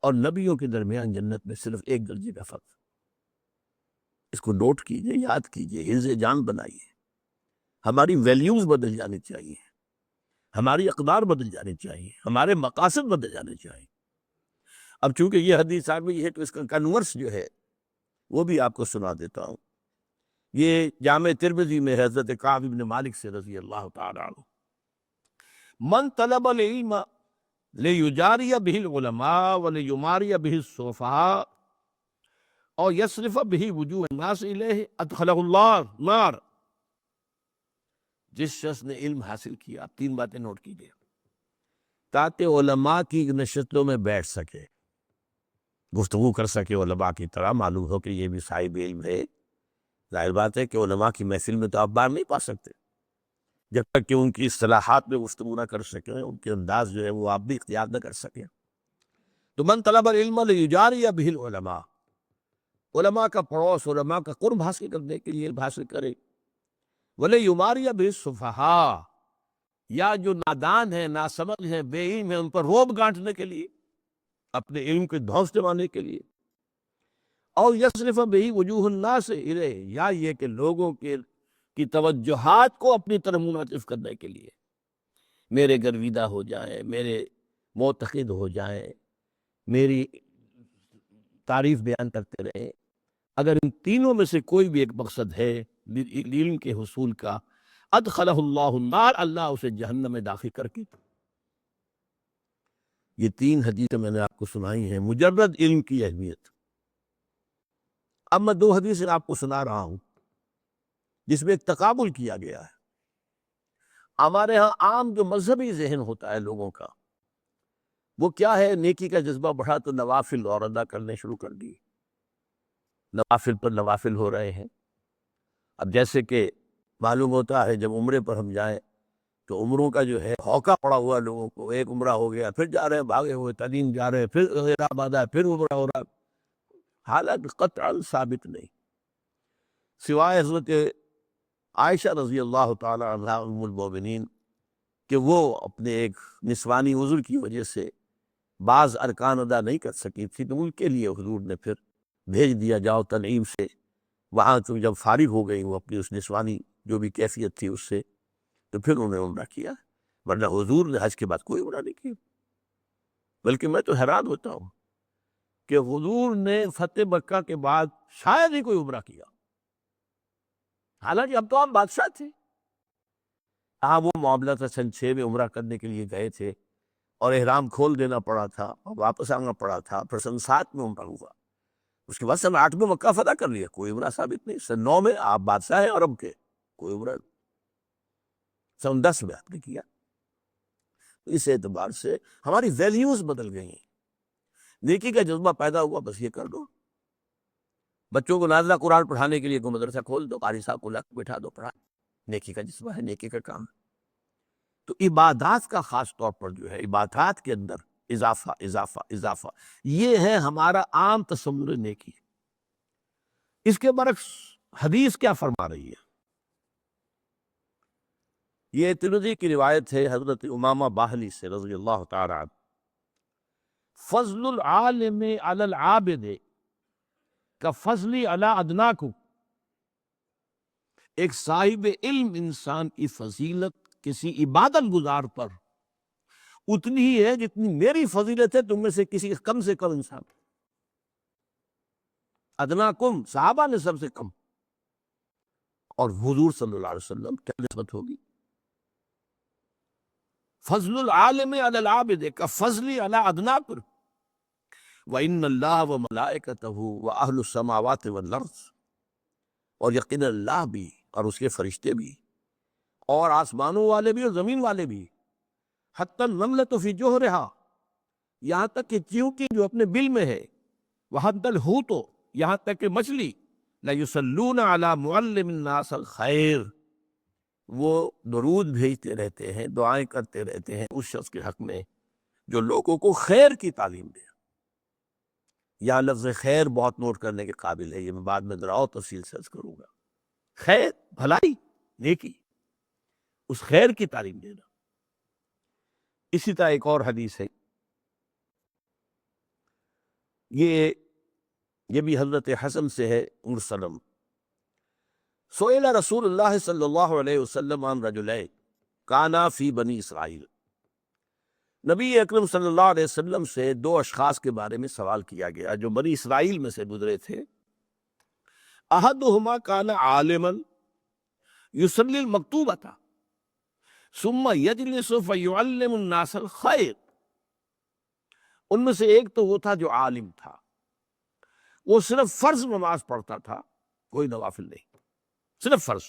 اور نبیوں کے درمیان جنت میں صرف 1 درجے کا فرق۔ اس کو نوٹ کیجئے، یاد کیجئے، حفظ جان بنائیے۔ ہماری ویلیوز بدل جانی چاہیے، ہماری اقدار بدل جانی چاہیے، ہمارے مقاصد بدل جانے چاہیے۔ اب چونکہ یہ حدیث آ گئی ہے تو اس کا کنورس جو ہے وہ بھی آپ کو سنا دیتا ہوں۔ یہ جامع ترمذی میں حضرت کعب بن مالک سے رضی اللہ تعالیٰ عنہ، من طلب العلم لیجاری بہ العلماء ولیماری بہ السفہاء اور یصرف بہ وجوہ الناس الیہ ادخلہ اللہ نار۔ جس شخص نے علم حاصل کیا، 3 باتیں نوٹ کیجیے، تاکہ علماء کی نشستوں میں بیٹھ سکے، گفتگو کر سکے، علماء کی طرح معلوم ہو کہ یہ بھی صاحب علم ہے۔ ظاہر بات ہے کہ علماء کی محفل میں تو آپ باہر نہیں پا سکتے جب تک کہ ان کی اصطلاحات میں گفتگو نہ کر سکیں، ان کے انداز جو ہے وہ آپ بھی اختیار نہ کر سکیں۔ تو من طلب العلم لیجاری بہ العلماء، علماء کا پڑوس، علماء کا قرب حاصل کرنے کے لیے علم حاصل کرے۔ ولیماری بہ السفہاء، یا جو نادان ہیں، ناسمجھ ہیں، بے علم ہیں، ان پر روب گانٹنے کے لیے، اپنے علم کے دھوس جمانے کے لیے۔ اور یصرف بہ وجوہ الناس الیہ، یا یہ کہ لوگوں کی توجہات کو اپنی طرف منعطف کرنے کے لیے، میرے گرویدہ ہو جائیں، میرے معتقد ہو جائیں، میری تعریف بیان کرتے رہیں۔ اگر ان تینوں میں سے کوئی بھی ایک مقصد ہے علم کے حصول کا، ادخلہ اللہ النار، اللہ اسے جہنم میں داخل کر کے۔ یہ 3 حدیثیں میں نے آپ کو سنائی ہیں، مجرد علم کی اہمیت۔ اب میں 2 حدیثیں آپ کو سنا رہا ہوں جس میں ایک تقابل کیا گیا ہے۔ ہمارے ہاں عام جو مذہبی ذہن ہوتا ہے لوگوں کا، وہ کیا ہے، نیکی کا جذبہ بڑھا تو نوافل اور ادا کرنے شروع کر دی، نوافل پر نوافل ہو رہے ہیں۔ اب جیسے کہ معلوم ہوتا ہے جب عمرے پر ہم جائیں تو عمروں کا جو ہے ہوکا پڑا ہوا لوگوں کو، ایک عمرہ ہو گیا، پھر جا رہے ہیں، بھاگے ہوئے تدین جا رہے ہیں، پھر احرام آدھا ہے، پھر عمرہ ہو رہا ہے، حالانکہ قطعاً ثابت نہیں، سوائے حضرت عائشہ رضی اللہ تعالی عنہا ام المومنین کہ وہ اپنے ایک نسوانی عذر کی وجہ سے بعض ارکان ادا نہیں کر سکی تھی، تو ان کے لیے حضور نے پھر بھیج دیا، جاؤ تنعیم سے، وہاں تو جب فارغ ہو گئی وہ اپنی اس نسوانی جو بھی کیفیت تھی اس سے، تو پھر انہوں نے عمرہ کیا، ورنہ حضور نے حج کے بعد کوئی عمرہ نہیں کیا۔ بلکہ میں تو حیران ہوتا ہوں کہ حضور نے فتح مکہ کے بعد شاید ہی کوئی عمرہ کیا، حالانکہ اب تو ہم بادشاہ تھے۔ ہاں وہ معاملہ تھا سن 6 میں عمرہ کرنے کے لیے گئے تھے اور احرام کھول دینا پڑا تھا اور واپس آنا پڑا تھا، پھر سن 7 میں عمرہ ہوا، اس کے بعد سن 8 میں مکہ فتح کر لیا، کوئی عمرہ ثابت نہیں۔ سن 9 میں آپ بادشاہ ہیں عرب کے، کوئی عمرہ نہیں۔ سن 10 میں آپ نے کیا۔ اس اعتبار سے ہماری ویلیوز بدل گئی ہیں، نیکی کا جذبہ پیدا ہوا، بس یہ کر دو۔ بچوں کو نازلہ قرآن پڑھانے کے لیے کوئی مدرسہ کھول دو، قاری صاحب کو لا کے بٹھا دو، پڑھا، نیکی کا جذبہ ہے، نیکی کا کام ہے۔ تو عبادات کا خاص طور پر جو ہے، عبادات کے اندر اضافہ اضافہ اضافہ، یہ ہے ہمارا عام تصور نیکی۔ اس کے برعکس حدیث کیا فرما رہی ہے؟ یہ ترمذی کی روایت ہے حضرت امامہ باہلی سے رضی اللہ تعالی عنہ، فضل العالم علی العابد کفضلی علی ادناکم، ایک صاحب علم انسان کی فضیلت کسی عبادت گزار پر اتنی ہی ہے جتنی میری فضیلت ہے تم میں سے کم انسان۔ ادناکم صحابہ نے سب سے کم، اور حضور صلی اللہ علیہ وسلم کیا نسبت ہوگی؟ فضل العالم علی العابد کفضلی علی ادناکم وَإِنَّ اللَّهَ وَمَلَائِكَتَهُ وَأَهْلُ السَّمَاوَاتِ وَالْأَرْضِ، اور یقین اللہ بھی اور اس کے فرشتے بھی اور آسمانوں والے بھی اور زمین والے بھی، حتی النملۃ فی جوہرہا، یہاں تک کہ چیونٹی جو اپنے بل میں ہے، وحتی الحوت، یہاں تک کہ مچھلی، لَيُصَلُّونَ عَلَى مُعَلِّمِ النَّاسِ الْخَيْرِ، وہ درود بھیجتے رہتے ہیں، دعائیں کرتے رہتے ہیں اس شخص کے حق میں جو لوگوں کو خیر کی تعلیم دے۔ یہاں لفظ خیر بہت نوٹ کرنے کے قابل ہے، یہ میں بعد میں ذرا اور تفصیل سے عرض کروں گا۔ خیر، بھلائی، نیکی، اس خیر کی تعلیم دینا۔ اسی طرح ایک اور حدیث ہے، یہ بھی حضرت حسن سے ہے مرسلم، سئل رسول اللہ صلی اللہ علیہ وسلم عن رجلین کانا فی بنی اسرائیل، نبی اکرم صلی اللہ علیہ وسلم سے دو اشخاص کے بارے میں سوال کیا گیا جو بنی اسرائیل میں سے گزرے تھے۔ احدہما کان عالما یصلی المکتوبۃ ثم یجلس فیعلم الناس الخیر، ان میں سے ایک تو وہ تھا جو عالم تھا، وہ صرف فرض نماز پڑھتا تھا، کوئی نوافل نہیں، صرف فرض،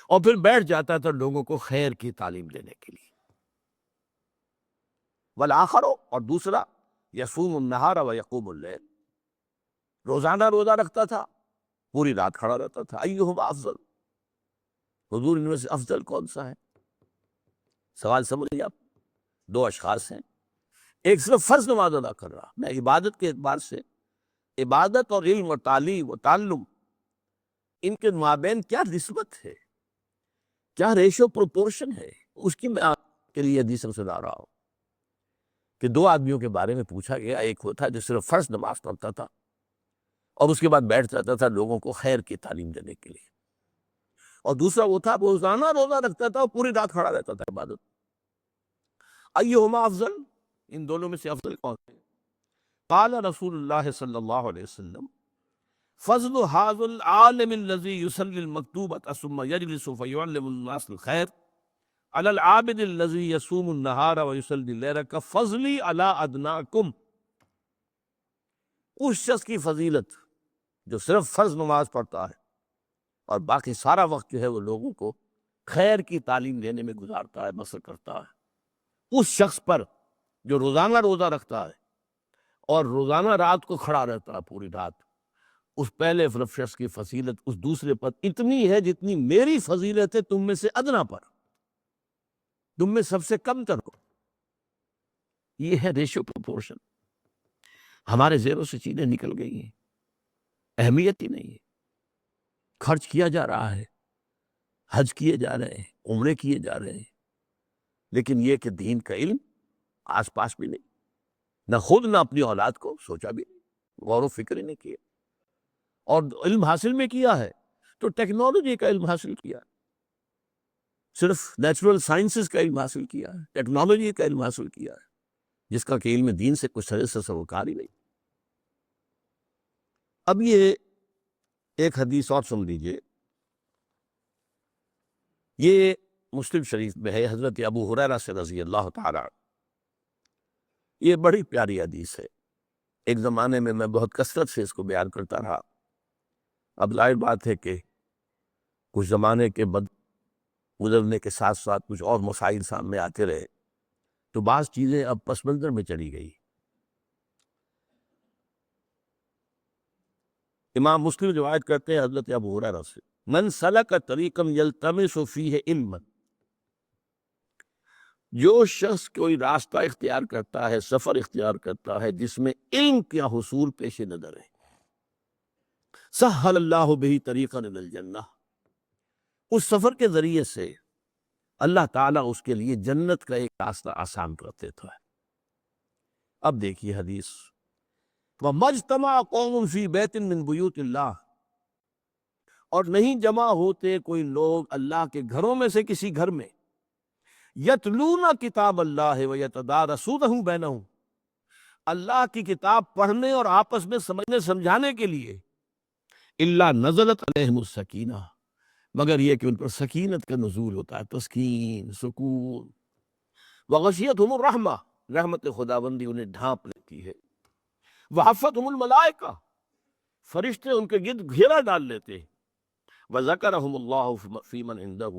اور پھر بیٹھ جاتا تھا لوگوں کو خیر کی تعلیم دینے کے لیے۔ والآخر، اور دوسرا، یصوم النہار ویقوم اللیل، روزانہ روزہ رکھتا تھا، پوری رات کھڑا رہتا تھا۔ ایہما افضل، حضور ان میں سے افضل کون سا ہے؟ سوال سمجھیں آپ، دو اشخاص ہیں، ایک صرف فرض نماز ادا کر رہا، میں عبادت کے اعتبار سے، عبادت اور علم اور تعلیم و تعلم، ان کے مابین کیا نسبت ہے، کیا ریشو پروپورشن ہے، اس کی میں آپ کے لیے حدیث سنا رہا ہوں کہ دو آدمیوں کے بارے میں پوچھا گیا، ایک وہ تھا جو صرف فرض نماز پڑھتا تھا اور اس کے بعد بیٹھ جاتا تھا لوگوں کو خیر کی تعلیم دینے کے لیے، اور دوسرا وہ تھا روزانہ روزہ رکھتا تھا اور پوری رات کھڑا رہتا تھا عبادت۔ ایہما افضل، ان دونوں میں سے افضل کون ہے؟ قال رسول اللہ صلی اللہ علیہ وسلم فضل هذا العالم الذي يصلي المكتوبة ثم يجلس فيعلم الناس الخير على العابد الذي يصوم النهار ويصلي الليل كفضلي على ادناكم، اس شخص کی فضیلت جو صرف فرض نماز پڑھتا ہے اور باقی سارا وقت جو ہے وہ لوگوں کو خیر کی تعلیم دینے میں گزارتا ہے، بسر کرتا ہے، اس شخص پر جو روزانہ روزہ رکھتا ہے اور روزانہ رات کو کھڑا رہتا ہے پوری رات، اس پہلے شخص کی فضیلت اس دوسرے پر اتنی ہے جتنی میری فضیلت ہے تم میں سے ادنا پر، تم میں سب سے کم تر ہو۔ یہ ہے ریشو پروپورشن۔ ہمارے زیروں سے چیزیں نکل گئی ہیں، اہمیت ہی نہیں ہے، خرچ کیا جا رہا ہے، حج کیے جا رہے ہیں، عمرے کیے جا رہے ہیں، لیکن یہ کہ دین کا علم آس پاس بھی نہیں، نہ خود نہ اپنی اولاد کو سوچا بھی نہیں، غور و فکر ہی نہیں کیا، اور علم حاصل میں کیا ہے تو ٹیکنالوجی کا علم حاصل کیا ہے، صرف نیچرل سائنسز کا علم حاصل کیا ہے، ٹیکنالوجی کا علم حاصل کیا ہے، جس کا کہ علم دین سے کچھ سروکار ہی نہیں۔ اب یہ ایک حدیث اور سن لیجئے، یہ مسلم شریف میں ہے، حضرت ابو ہریرہ سے رضی اللہ تعالی عنہ، یہ بڑی پیاری حدیث ہے، ایک زمانے میں بہت کثرت سے اس کو بیان کرتا رہا، اب ظاہر بات ہے کہ کچھ زمانے کے گزرنے کے ساتھ ساتھ کچھ اور مسائل سامنے آتے رہے تو بعض چیزیں اب پس منظر میں چلی گئی۔ امام مسلم روایت کرتے ہیں حضرت ابو ہریرہ سے، من سلک طریقا یلتمس فیہ علما، جو شخص کوئی راستہ اختیار کرتا ہے، سفر اختیار کرتا ہے جس میں علم کا حصول پیش نظر ہے، سہل اللہ بہ طریقا الی الجنہ، اس سفر کے ذریعے سے اللہ تعالیٰ اس کے لیے جنت کا ایک راستہ آسان کر دیتا ہے۔ اب دیکھیے حدیث، وَمَا اجْتَمَعَ قَوْمٌ فِي بَيْتٍ مِّن بُيُوتِ اللَّهِ، اور نہیں جمع ہوتے کوئی لوگ اللہ کے گھروں میں سے کسی گھر میں، یتلون کتاب اللہ ویتدارسونہ بینہم، اللہ کی کتاب پڑھنے اور آپس میں سمجھنے سمجھانے کے لیے، الا نزلت علیہم السکینہ، مگر یہ کہ ان پر سکینت کا نزول ہوتا ہے، تسکین، سکون، وغشیتہم الرحمہ، رحمت خداوندی انہیں ڈھانپ لیتی ہے، وحفتہم الملائکہ، فرشتے ان کے گرد گھیرا ڈال لیتے ہیں، وذکرہم اللہ فی من عندہ،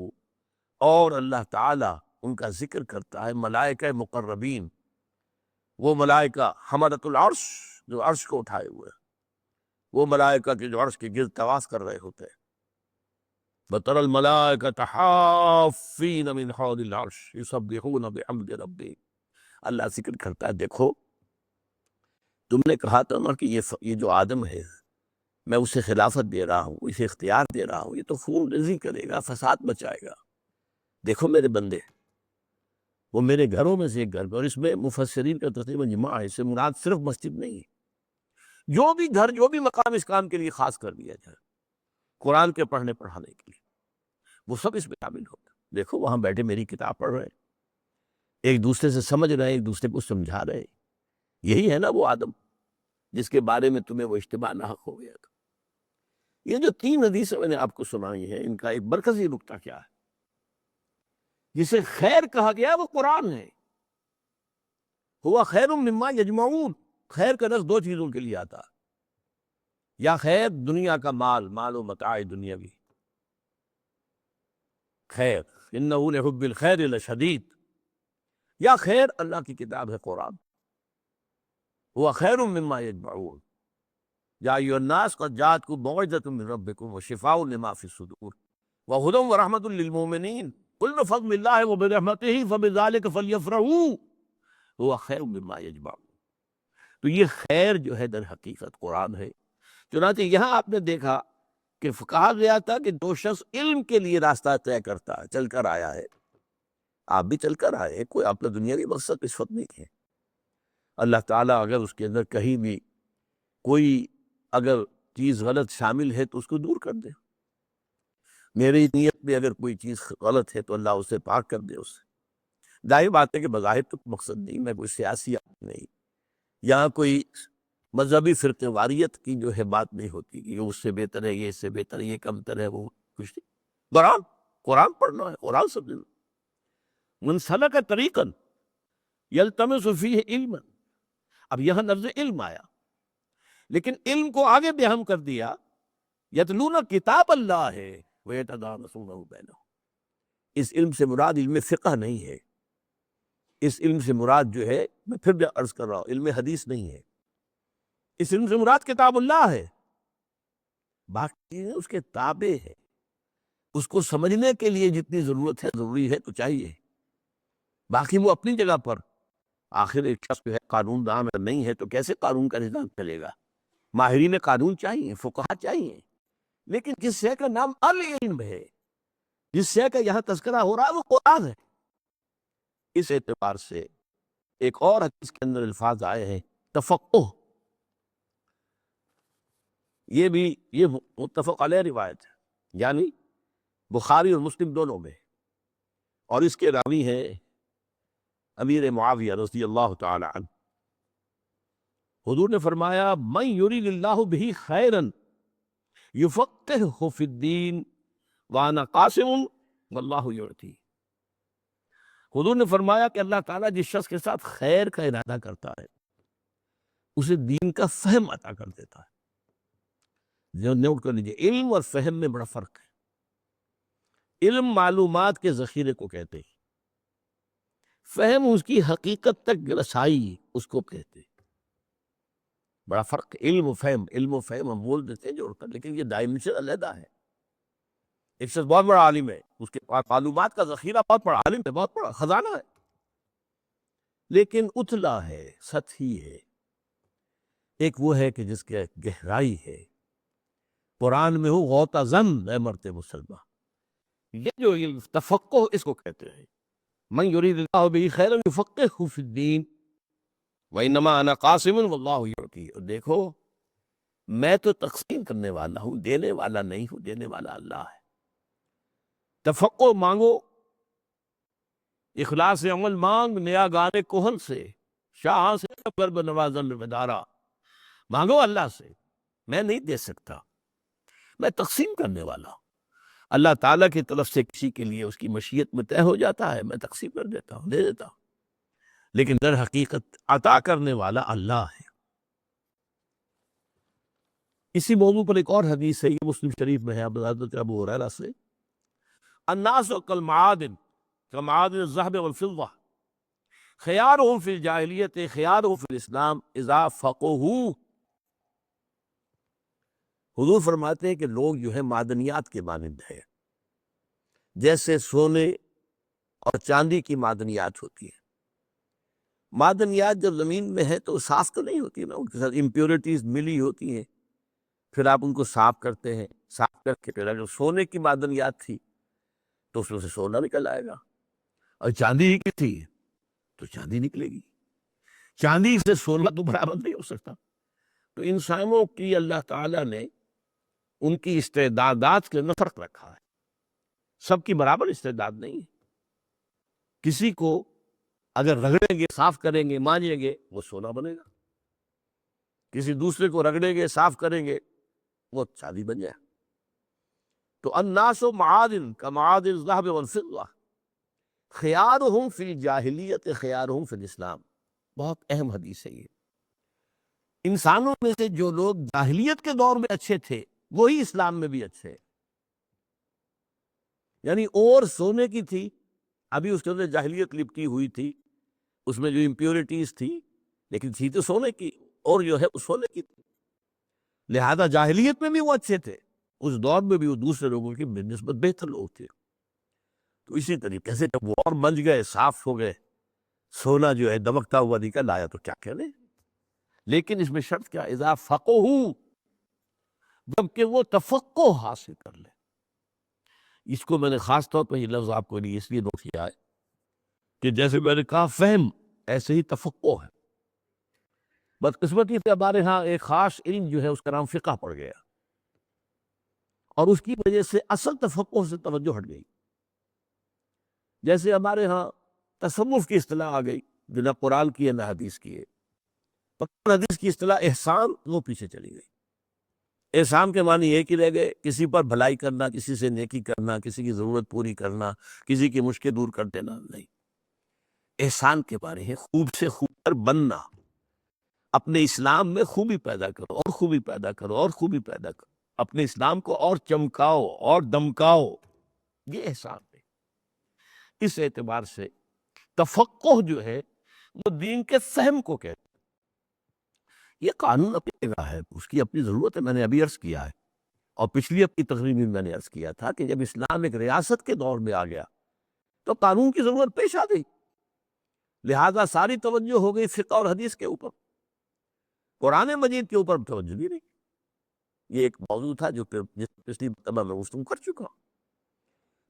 اور اللہ تعالیٰ ان کا ذکر کرتا ہے ملائکہ مقربین، وہ ملائکہ حملۃ العرش جو عرش کو اٹھائے ہوئے ہیں، وہ ملائکہ کے جو عرش کے گرد طواف کر رہے ہوتے ہیں، وَتَرَى الْمَلَائِكَةَ حَافِّينَ مِنْ حَوْلِ الْعَرْشِ يُسَبِّحُونَ بِحَمْدِ رَبِّهِمْ، اللہ ذکر کرتا ہے، دیکھو تم نے کہا تھا نا کہ یہ جو آدم ہے میں اسے خلافت دے رہا ہوں، اسے اختیار دے رہا ہوں، یہ تو خون ریزی کرے گا، فساد مچائے گا، دیکھو میرے بندے، وہ میرے گھروں میں سے ایک گھر، اور اس میں مفسرین کا تقریباً جماع ہے، اس سے مراد صرف مسجد نہیں ہے، جو بھی گھر، جو بھی مقام اس کام کے لیے خاص کر دیا جائے، قرآن کے پڑھنے پڑھانے کے لیے، وہ سب اس میں شامل ہوگا۔ دیکھو وہاں بیٹھے میری کتاب پڑھ رہے ہیں، ایک دوسرے سے سمجھ رہے ہیں، ایک دوسرے کو سمجھا رہے ہیں، یہی ہے نا وہ آدم جس کے بارے میں تمہیں وہ اجتماع ناحق ہو گیا تھا۔ یہ جو 3 حدیثیں میں نے آپ کو سنائی ہیں، ان کا ایک مرکزی نقطہ کیا ہے؟ جسے خیر کہا گیا وہ قرآن ہے، ہوا خیر مما یجمعون، خیر کا لفظ 2 چیزوں کے لیے آتا ہے، یا خیر دنیا کا مال، مال و متاع دنیاوی، خیر انہ لحب الخیر لشدید، یا خیر اللہ کی کتاب ہے قرآن، ہوا خیر مما یجمعون، یا ایھا الناس قد جاءتکم موعظۃ من ربکم وشفاء لما فی الصدور وہدی ورحمۃ للمؤمنین قل بفضل اللہ وبرحمتہ فبذلک فلیفرحوا ہوا خیر مما یجمعون۔ تو یہ خیر جو ہے در حقیقت قرآن ہے۔ چنانچہ یہاں آپ نے دیکھا کہ کہا گیا تھا کہ جو شخص علم کے لیے راستہ طے کرتا ہے، چل کر آیا ہے، آپ بھی چل کر آئے، کوئی اپنا دنیاوی مقصد اس وقت نہیں ہے، اللہ تعالیٰ اگر اس کے اندر کہیں بھی کوئی اگر چیز غلط شامل ہے تو اس کو دور کر دے، میری نیت میں اگر کوئی چیز غلط ہے تو اللہ اسے پاک کر دے، اسے ظاہر بات ہے کہ بظاہر تو مقصد نہیں، میں کوئی سیاسی آدمی نہیں، یہاں کوئی مذہبی فرقہ واریت کی جو ہے بات نہیں ہوتی کہ اس سے بہتر ہے، یہ اس سے بہتر ہے، یہ کمتر ہے، وہ کچھ نہیں، قرآن پڑھنا ہے، قرآن سمجھنا۔ من سلک طریقا یلتمس فیہ علما، اب یہاں لفظ علم آیا، لیکن علم کو آگے بیان کر دیا، یتلون کتاب اللہ ہے ویتدارسونہ بینہم، اس علم سے مراد علم فقہ نہیں ہے، اس علم سے مراد جو ہے، میں پھر بھی عرض کر رہا ہوں، علم حدیث نہیں ہے، اس علم سے مراد کتاب اللہ ہے، باقی اس کے تابع ہے، اس کو سمجھنے کے لیے جتنی ضرورت ہے، ضروری ہے تو چاہیے، باقی وہ اپنی جگہ پر، آخر ایک شخص جو ہے قانون دان اگر نہیں ہے تو کیسے قانون کا نظام چلے گا؟ ماہرین قانون چاہیے، فقہا چاہیے، لیکن جس شے کا نام العلم ہے، جس شے کا یہاں تذکرہ ہو رہا ہے وہ قرآن ہے۔ اس اعتبار سے ایک اور حدیث کے اندر الفاظ آئے ہیں تفقہ، یہ متفق علیہ روایت ہے، یعنی بخاری اور مسلم دونوں میں، اور اس کے راوی ہیں امیر معاویہ رضی اللہ تعالی عنہ۔ حضور نے فرمایا من یرید اللہ بہ خیرا یفقہہ فی الدین وانا قاسم واللہ یعطی۔ حضور نے فرمایا کہ اللہ تعالیٰ جس شخص کے ساتھ خیر کا ارادہ کرتا ہے اسے دین کا فہم عطا کر دیتا ہے۔ نوٹ کر لیجیے، علم اور فہم میں بڑا فرق ہے۔ علم معلومات کے ذخیرے کو کہتے ہیں، فہم اس کی حقیقت تک رسائی اس کو کہتے ہیں، بڑا فرق ہے۔ علم و فہم ہم بول دیتے ہیں جوڑ کر، لیکن یہ ڈائمنشن علیحدہ ہے۔ ایک شخص بہت بڑا عالم ہے، اس کے پاس معلومات کا ذخیرہ بہت بڑا، عالم ہے، بہت بڑا خزانہ ہے، لیکن اتلا ہے، سطحی ہے۔ ایک وہ ہے کہ جس کے گہرائی ہے، قرآن میں ہو غوطہ زن اے مرتے مسلمان. یہ جو تفقہ اس کو کہتے ہیں. من یرید اللہ بہ خیرا یفقہہ فی الدین وانما انا قاسم واللہ یعطی. اور دیکھو میں تو تقسیم کرنے والا ہوں، دینے والا نہیں ہوں، دینے والا اللہ ہے. تفقہ مانگو، اخلاص عمل مانگ، نیا گانے کوہن سے، شاہ سے گرب نوازن ودارا. مانگو اللہ سے. میں نہیں دے سکتا، میں تقسیم کرنے والا ہوں. اللہ تعالیٰ کی طرف سے کسی کے لیے اس کی مشیت میں طے ہو جاتا ہے، میں تقسیم کر دیتا ہوں، دے دیتا ہوں. لیکن در حقیقت عطا کرنے والا اللہ ہے. اسی موضوع پر ایک اور حدیث ہے، یہ مسلم شریف میں ہے حضرت ابو ہریرہ سے. الناس کالمعادن کمعادن الذهب والفضة خیارهم فی الجاہلیت خیارهم فی الاسلام اذا فقہوا. حضور فرماتے ہیں کہ لوگ جو ہے معدنیات کے مانند ہے، جیسے سونے اور چاندی کی معدنیات ہوتی ہے. معدنیات جب زمین میں ہے تو صاف تو نہیں ہوتی نا، ان کے ساتھ امپیورٹیز ملی ہوتی ہیں. پھر آپ ان کو صاف کرتے ہیں، صاف کر کے پھر اگر سونے کی معدنیات تھی تو اس میں سے سونا نکل آئے گا، اور چاندی ہی کی تھی تو چاندی نکلے گی. چاندی سے سونا تو برابر نہیں ہو سکتا. تو انسانوں کی اللہ تعالیٰ نے ان کی استعدادات کے اندر فرق رکھا ہے. سب کی برابر استعداد نہیں ہے. کسی کو اگر رگڑیں گے، صاف کریں گے، مانجیں گے، وہ سونا بنے گا. کسی دوسرے کو رگڑیں گے، صاف کریں گے، وہ چاندی بن جائے. تو الناس معادن کمعادن الذهب والفضة خیارهم فی الجاہلیت خیارهم فی الاسلام. بہت اہم حدیث ہے یہ. انسانوں میں سے جو لوگ جاہلیت کے دور میں اچھے تھے وہی اسلام میں بھی اچھے. یعنی اور سونے کی تھی، ابھی اس کے اندر جاہلیت لپٹی ہوئی تھی، اس میں جو امپیورٹیز تھی، لیکن تھی تو سونے کی، اور جو ہے اس سونے کی تھی. لہذا جاہلیت میں بھی وہ اچھے تھے، اس دور میں بھی وہ دوسرے لوگوں کی نسبت بہتر لوگ تھے. تو اسی طریقے سے جب وہ اور منج گئے، صاف ہو گئے، سونا جو ہے دمکتا ہوا نکل آیا تو کیا کہنے. لیکن اس میں شرط کیا؟ اذا فقہوا، جبکہ وہ تفقہ حاصل کر لے. اس کو میں نے خاص طور پہ یہ لفظ آپ کو لیے اس لیے نوٹ کیا ہے کہ جیسے میں نے کہا فہم، ایسے ہی تفقہ ہے. بدقسمتی سے ہمارے ہاں ایک خاص علم جو ہے اس کا نام فقہ پڑ گیا، اور اس کی وجہ سے اصل تفقہ سے توجہ ہٹ گئی. جیسے ہمارے ہاں تصوف کی اصطلاح آ گئی، جو نہ قرآن کی ہے نہ حدیث کی ہے. قرآن حدیث کی اصطلاح احسان، وہ پیچھے چلی گئی. احسان کے معنی یہ کہ رہ گئے کسی پر بھلائی کرنا، کسی سے نیکی کرنا، کسی کی ضرورت پوری کرنا، کسی کی مشکل دور کر دینا. نہیں، احسان کے بارے ہے خوب سے خوب پر بننا. اپنے اسلام میں خوبی پیدا کرو، اور خوبی پیدا کرو، اور خوبی پیدا کرو. اپنے اسلام کو اور چمکاؤ اور دمکاؤ. یہ احسان ہے. اس اعتبار سے تفقہ جو ہے وہ دین کے فہم کو کہتے ہیں. یہ قانون اپنی جگہ ہے، اس کی اپنی ضرورت ہے. میں نے ابھی عرض کیا ہے، اور پچھلی اپنی تقریر میں نے عرض کیا تھا کہ جب اسلام ایک ریاست کے دور میں آ گیا تو قانون کی ضرورت پیش آ گئی. لہذا ساری توجہ ہو گئی فقہ اور حدیث کے اوپر، قرآن مجید کے اوپر توجہ بھی نہیں. یہ ایک موضوع تھا جو پچھلی مرتبہ میں گفتگو کر چکا ہوں.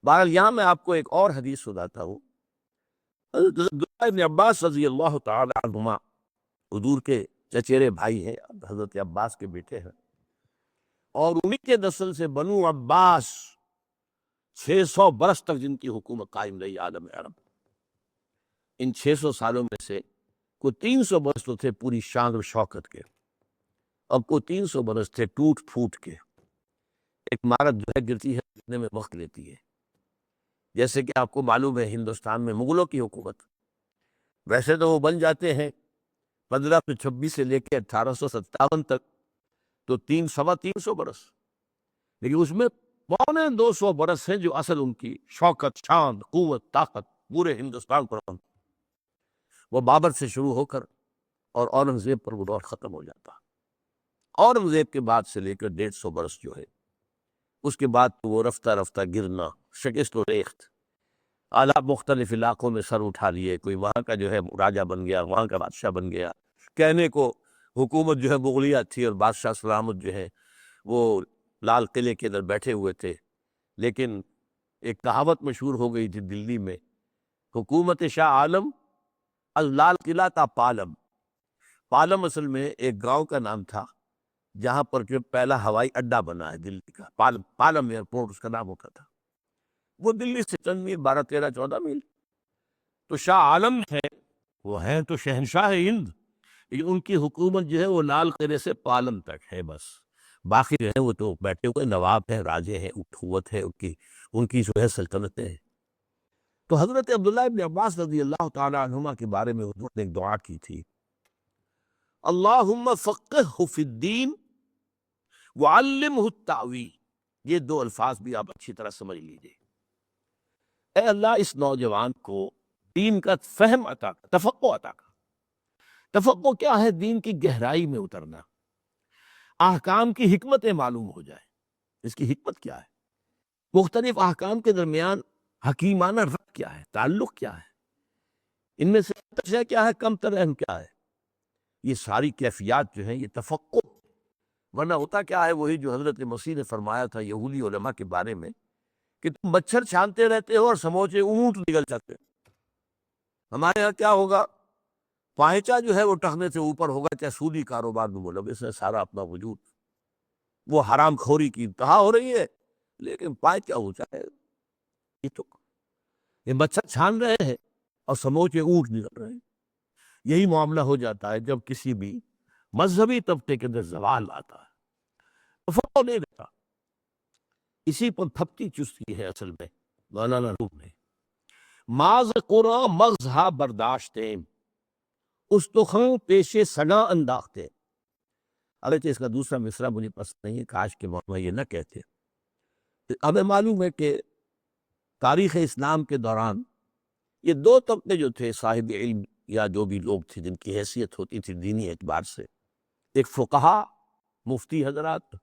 بہرحال یہاں میں آپ کو ایک اور حدیث سناتا ہوں. حضرت عبداللہ ابن عباس رضی اللہ تعالی عنہما، حضور کے چچیرے بھائی ہیں، حضرت عباس کے بیٹے ہیں، اور انہی کے نسل سے بنو عباس 600 برس تک جن کی حکومت قائم رہی عالم عرب. ان 600 سالوں میں سے کوئی 300 برس تو تھے پوری شان و شوکت کے، اور کوئی 300 برس تھے ٹوٹ پھوٹ کے. ایک عمارت جو ہے گرتی ہے گرنے میں وقت لیتی ہے. جیسے کہ آپ کو معلوم ہے ہندوستان میں مغلوں کی حکومت، ویسے تو وہ بن جاتے ہیں 1526 سے لے کے 1857 تک، تو 300 برس، لیکن اس میں 250 برس ہیں جو اصل ان کی شوکت، شان، قوت، طاقت پورے ہندوستان پر. وہ بابر سے شروع ہو کر اور اورنگزیب پر وہ دور ختم ہو جاتا. اورنگزیب کے بعد سے لے کر 150 برس جو ہے، اس کے بعد تو وہ رفتہ رفتہ گرنا، شکست و ریخت. اعلیٰ مختلف علاقوں میں سر اٹھا لیے، کوئی وہاں کا جو ہے راجہ بن گیا، وہاں کا بادشاہ بن گیا. کہنے کو حکومت جو ہے مغلیہ تھی، اور بادشاہ سلامت جو ہے وہ لال قلعے کے اندر بیٹھے ہوئے تھے، لیکن ایک کہاوت مشہور ہو گئی تھی دلی میں، حکومت شاہ عالم از لال قلعہ تا پالم۔ پالم اصل میں ایک گاؤں کا نام تھا جہاں پر جو پہلا ہوائی اڈا بنا ہے دلی کا، پالم ایئرپورٹ اس کا نام ہوتا تھا۔ وہ دلی سے چند میل، 12 13 14 میل۔ تو شاہ عالم ہے، وہ ہیں تو شہنشاہ ہند، لیکن ان کی حکومت جو ہے وہ لال قلعے سے پالم تک ہے بس، باقی جو ہے وہ تو بیٹھے ہوئے نواب ہیں، راجے ہیں، اٹھوت ہے ان کی جو ہے سلطنتیں ہیں۔ تو حضرت عبداللہ ابن عباس رضی اللہ تعالی عنہما کے بارے میں حضور نے ایک دعا کی تھی، اللہم فقہہ فی الدین وعلمہ التاویل۔ یہ دو الفاظ بھی آپ اچھی طرح سمجھ لیجئے۔ اے اللہ اس نوجوان کو دین کا فہم عطا کر، تفقہ عطا کر۔ تفقہ کیا ہے؟ دین کی گہرائی میں اترنا، احکام کی حکمتیں معلوم ہو جائے۔ اس کی حکمت کیا ہے؟ مختلف احکام کے درمیان حکیمانہ ربط کیا ہے، تعلق کیا ہے، ان میں سے شے کیا ہے، کم تر اہم کیا ہے، یہ ساری کیفیات جو ہیں یہ تفقہ۔ ورنہ ہوتا کیا ہے، وہی جو حضرت مسیح نے فرمایا تھا یہودی علماء کے بارے میں کہ تم مچھر چھانتے رہتے ہو اور سموچے اونٹ نگل جاتے ہو۔ ہمارے ہاں کیا ہوگا، پائچہ جو ہے وہ ٹخنے سے اوپر ہوگا، چاہے سودی کاروبار میں ملوث ہے، سارا اپنا وجود، وہ حرام خوری کی انتہا ہو رہی ہے، لیکن پائچہ اونچا ہے، یہ مچھر چھان رہے ہیں اور سموچے اونٹ نکل رہے ہیں۔ یہی معاملہ ہو جاتا ہے جب کسی بھی مذہبی طبقے کے اندر زوال آتا ہے، تفقہ نہیں رہتا۔ اسی پر تھپتی چستی ہے اصل میں مولانا روم نے، ماز قرآن مغزہ برداشتیں استخوان پیشے سنا انداختے۔ اگرچہ اس کا دوسرا مصرع مجھے پسند نہیں ہے، کاش کہ مولانا یہ نہ کہتے۔ ہمیں معلوم ہے کہ تاریخ اسلام کے دوران یہ دو طبقے جو تھے صاحب علم یا جو بھی لوگ تھے جن کی حیثیت ہوتی تھی دینی اعتبار سے، ایک فقہا، مفتی حضرات،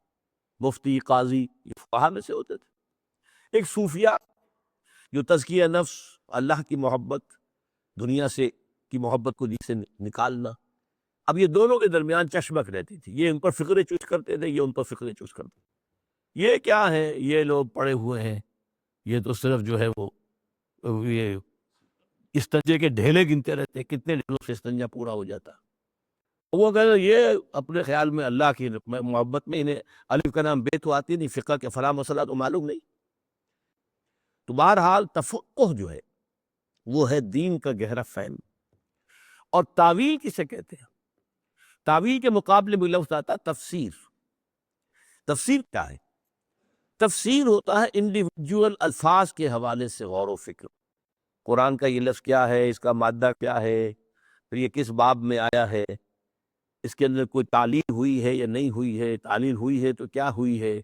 مفتی قاضی، یہ فقہا میں سے ہوتے تھے، ایک صوفیہ جو تزکیہ نفس، اللہ کی محبت، دنیا سے کی محبت کو جس سے نکالنا۔ اب یہ دونوں کے درمیان چشمک رہتی تھی، یہ ان پر فکریں چوز کرتے تھے، یہ ان پر فکریں چوز کرتے تھے۔ یہ کیا ہے، یہ لوگ پڑے ہوئے ہیں، یہ تو صرف جو ہے وہ یہ استنجے کے ڈھیلے گنتے رہتے ہیں، کتنے ڈھیلوں سے استنجا پورا ہو جاتا۔ وہ کہتے ہیں یہ اپنے خیال میں اللہ کی محبت میں انہیں الف کا نام بے تو آتی نہیں، فقہ کے فلاں مسئلہ تو معلوم نہیں۔ تو بہرحال تفقہ جو ہے وہ ہے دین کا گہرا فہم۔ اور تاویل کسے کہتے ہیں؟ تاویل کے مقابلے میں لفظ آتا ہے تفسیر۔ تفسیر کیا ہے؟ تفسیر ہوتا ہے انڈیویجول الفاظ کے حوالے سے غور و فکر، قرآن کا یہ لفظ کیا ہے، اس کا مادہ کیا ہے، پھر یہ کس باب میں آیا ہے، اس کے اندر کوئی تعلیل ہوئی ہے یا نہیں ہوئی ہے، تعلیل ہوئی ہے تو کیا ہوئی ہے،